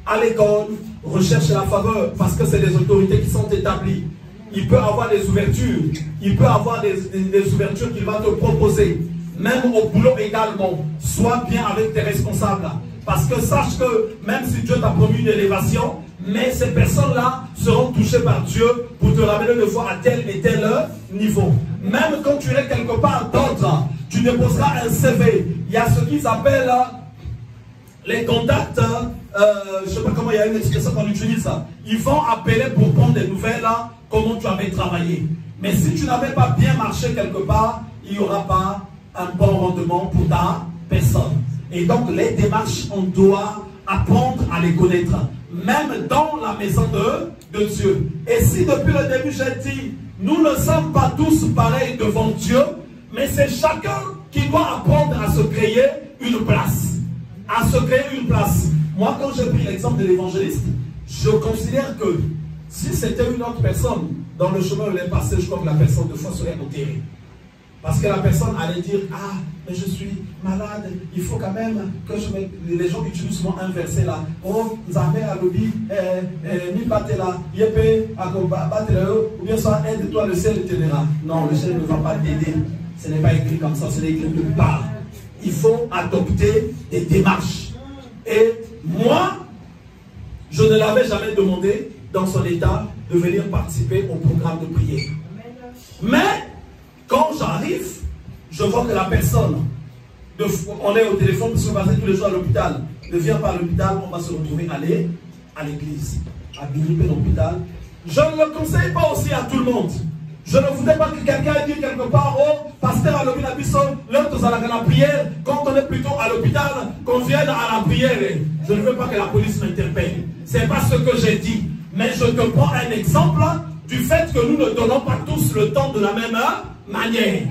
À l'école, recherche la faveur parce que c'est des autorités qui sont établies. Il peut avoir des ouvertures. Il peut avoir des ouvertures qu'il va te proposer. Même au boulot également, sois bien avec tes responsables. Parce que sache que même si Dieu t'a promis une élévation, mais ces personnes-là seront touchées par Dieu pour te ramener de fois à tel et tel niveau. Même quand tu es quelque part d'autre, tu déposeras un CV. Il y a ce qu'ils appellent les contacts, je ne sais pas comment il y a une expression qu'on utilise. Ils vont appeler pour prendre des nouvelles, comment tu avais travaillé. Mais si tu n'avais pas bien marché quelque part, il n'y aura pas un bon rendement pour ta personne. Et donc les démarches, on doit apprendre à les connaître, même dans la maison de Dieu. Et si depuis le début j'ai dit, nous ne sommes pas tous pareils devant Dieu, mais c'est chacun qui doit apprendre à se créer une place. À se créer une place. Moi, quand j'ai pris l'exemple de l'évangéliste, je considère que si c'était une autre personne, dans le chemin où elle est passée, je crois que la personne de foi serait enterrée. Parce que la personne allait dire, ah, mais je suis malade, il faut quand même que je me... Les gens utilisent souvent un verset là. Oh, Zambé a lobby, ni batela, yépé, batela, ou bien soit aide-toi, le ciel t'aidera. Non, le ciel ne va pas t'aider. Ce n'est pas écrit comme ça, ce n'est écrit nulle part. Il faut adopter des démarches. Et moi, je ne l'avais jamais demandé dans son état de venir participer au programme de prière. Mais quand j'arrive, je vois que la personne, on est au téléphone parce qu'on passe tous les jours à l'hôpital, ne vient pas à l'hôpital, on va se retrouver aller à l'église, à Binipe l'hôpital. Je ne le conseille pas aussi à tout le monde. Je ne voudrais pas que quelqu'un dise quelque part, oh, pasteur à l'hôpital, l'autre à la prière, quand on est plutôt à l'hôpital, qu'on vienne à la prière. Je ne veux pas que la police m'interpelle. Ce n'est pas ce que j'ai dit. Mais je te prends un exemple du fait que nous ne donnons pas tous le temps de la même manière.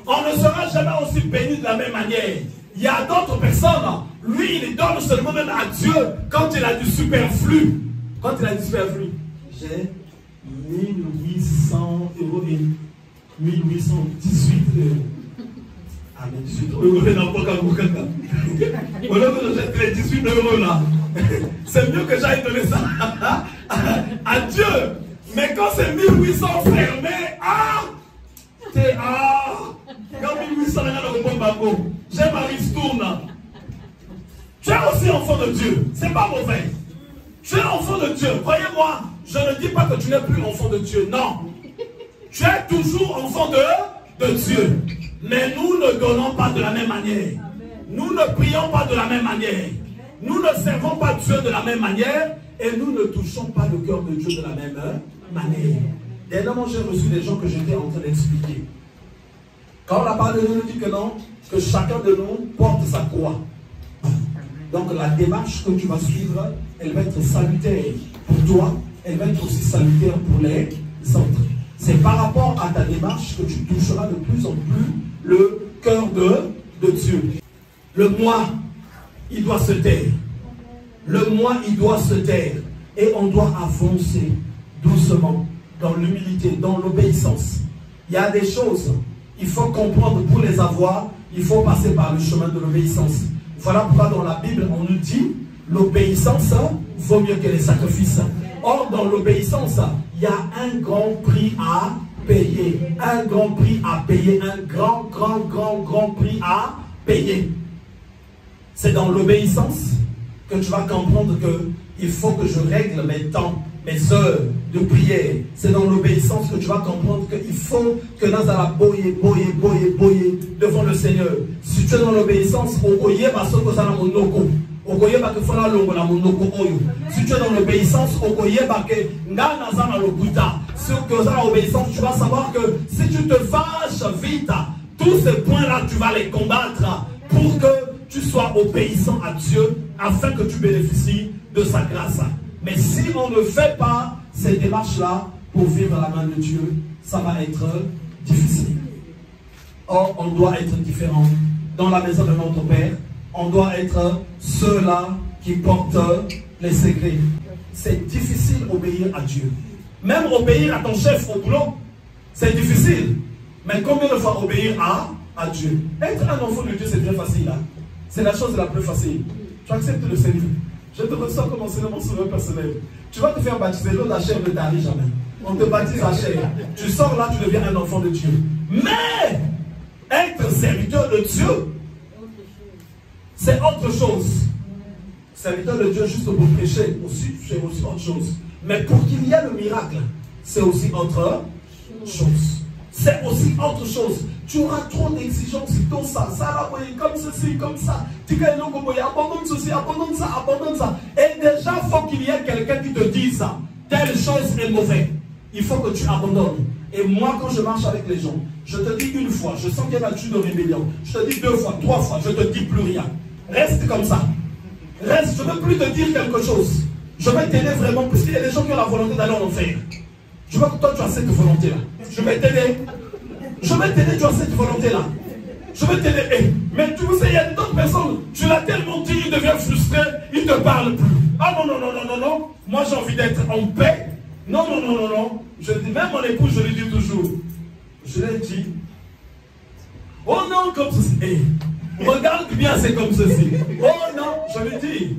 On ne sera jamais aussi béni de la même manière. Il y a d'autres personnes, lui, il donne seulement même à Dieu quand il a du superflu. Quand il a du superflu, j'ai 1800 euros et 1818 euros. Ah, mais 18 euros, j'ai 18 euros là. C'est mieux que j'aille donner ça à Dieu. Mais quand c'est 1800 fermé, quand 1800 j'aime Aristouna. Tu es aussi enfant de Dieu. C'est pas mauvais. Tu es enfant de Dieu. Croyez-moi, je ne dis pas que tu n'es plus enfant de Dieu. Non. Tu es toujours enfant de Dieu. Mais nous ne donnons pas de la même manière. Nous ne prions pas de la même manière. Nous ne servons pas Dieu de la même manière. Et nous ne touchons pas le cœur de Dieu de la même manière. Dernièrement, j'ai reçu des gens que j'étais en train d'expliquer. Quand la parole de Dieu nous dit que non, que chacun de nous porte sa croix. Donc la démarche que tu vas suivre, elle va être salutaire pour toi, elle va être aussi salutaire pour les autres. C'est par rapport à ta démarche que tu toucheras de plus en plus le cœur de Dieu. Le moi, il doit se taire. Le moi, il doit se taire. Et on doit avancer doucement, dans l'humilité, dans l'obéissance. Il y a des choses, il faut comprendre pour les avoir, il faut passer par le chemin de l'obéissance. Voilà pourquoi dans la Bible, on nous dit, l'obéissance vaut mieux que les sacrifices. Or, dans l'obéissance, il y a un grand prix à payer. Un grand prix à payer. Un grand prix à payer. C'est dans l'obéissance que tu vas comprendre qu'il faut que je règle mes temps, mes heures de prière. C'est dans l'obéissance que tu vas comprendre qu'il faut que nous allons boyer devant le Seigneur. Si tu es dans l'obéissance, si tu es dans l'obéissance, tu vas savoir que si tu te fâches vite, tous ces points-là, tu vas les combattre pour que tu sois obéissant à Dieu afin que tu bénéficies de sa grâce. Mais si on ne fait pas ces démarches-là pour vivre à la main de Dieu, ça va être difficile. Or, on doit être différent. Dans la maison de notre Père, on doit être ceux-là qui portent les secrets. C'est difficile d'obéir à Dieu. Même obéir à ton chef au boulot, c'est difficile. Mais combien de fois obéir à Dieu? Être un enfant de Dieu, c'est bien facile. Hein? C'est la chose la plus facile. Tu acceptes le Seigneur. Je te reçois comme enseignement sauveur personnel. Tu vas te faire baptiser, l'eau de la chair ne t'arrive jamais. On te baptise à chair. Tu sors là, tu deviens un enfant de Dieu. Mais, être serviteur de Dieu, c'est autre chose. Serviteur de Dieu juste pour prêcher, aussi, c'est aussi autre chose. Mais pour qu'il y ait le miracle, c'est aussi autre chose. C'est aussi autre chose. Tu auras trop d'exigences dans ça. Ça va comme ceci, comme ça. Tu abandonne ceci, abandonne ça, abandonne ça. Et déjà, il faut qu'il y ait quelqu'un qui te dise telle chose est mauvaise. Il faut que tu abandonnes. Et moi, quand je marche avec les gens, je te dis une fois, je sens qu'il y a une attitude de rébellion. Je te dis 2 fois, 3 fois, je ne te dis plus rien. Reste comme ça. Reste, je ne veux plus te dire quelque chose. Je vais t'aider vraiment, parce qu'il y a des gens qui ont la volonté d'aller en enfer. Je veux que toi, tu as cette volonté-là. Je vais t'aider. Je vais t'aider, tu as cette volonté-là. Je vais t'aider. Mais tu sais, il y a d'autres personnes, tu l'as tellement dit, il devient frustré, il ne te parle plus. Ah non, non, non, non, non, non. Moi, j'ai envie d'être en paix. Non, non, non, non, non. Je dis, même mon épouse, je lui dis toujours. Je lui dis, oh non, comme ceci. Regarde bien, c'est comme ceci. Oh non, je lui dis.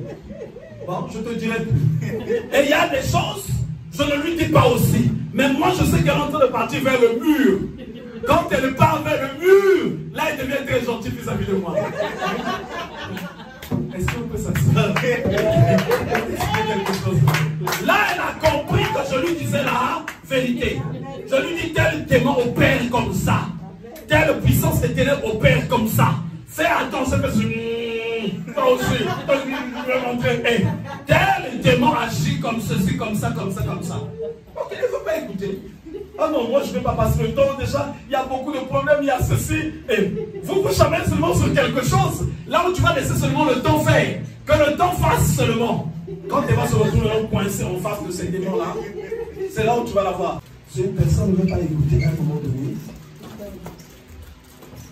Bon, je te dirai plus. Et il y a des choses, je ne lui dis pas aussi. Mais moi, je sais qu'elle est en train de partir vers le mur. Quand elle part vers le mur, là, elle devient très gentille vis-à-vis de moi. Est-ce qu'on peut s'asseoir? Là, elle a compris que je lui disais la vérité. Je lui dis, tel démon opère comme ça. Telle puissance des ténèbres opère comme ça. Fais attention parce que toi aussi, je vais montrer. Tel démon agit comme ceci, comme ça, comme ça, comme ça. Ok, il ne faut pas écouter. Ah non, moi je ne vais pas passer le temps. Déjà, il y a beaucoup de problèmes, il y a ceci. Et vous vous chamez seulement sur quelque chose. Là où tu vas laisser seulement le temps faire. Que le temps fasse seulement. Quand tu vas se retrouver coincé en face de ces démons-là, c'est là où tu vas l'avoir. Si une personne ne veut pas écouter à un moment donné,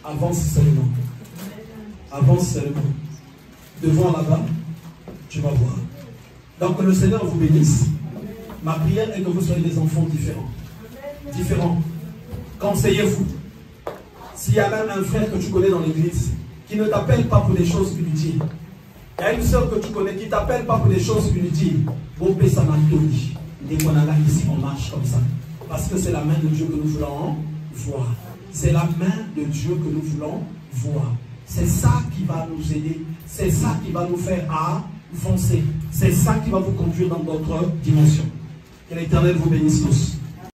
avance seulement. Avance seulement. Devant là-bas, tu vas voir. Donc que le Seigneur vous bénisse. Ma prière est que vous soyez des enfants différents. Différents. Conseillez-vous. S'il y a même un frère que tu connais dans l'église qui ne t'appelle pas pour des choses inutiles, il y a une soeur que tu connais qui ne t'appelle pas pour des choses inutiles, bon, ça m'a donné. Ici, on marche comme ça. Parce que c'est la main de Dieu que nous voulons voir. C'est la main de Dieu que nous voulons voir. C'est ça qui va nous aider. C'est ça qui va nous faire avancer. C'est ça qui va vous conduire dans d'autres dimensions. Que l'Éternel vous bénisse tous.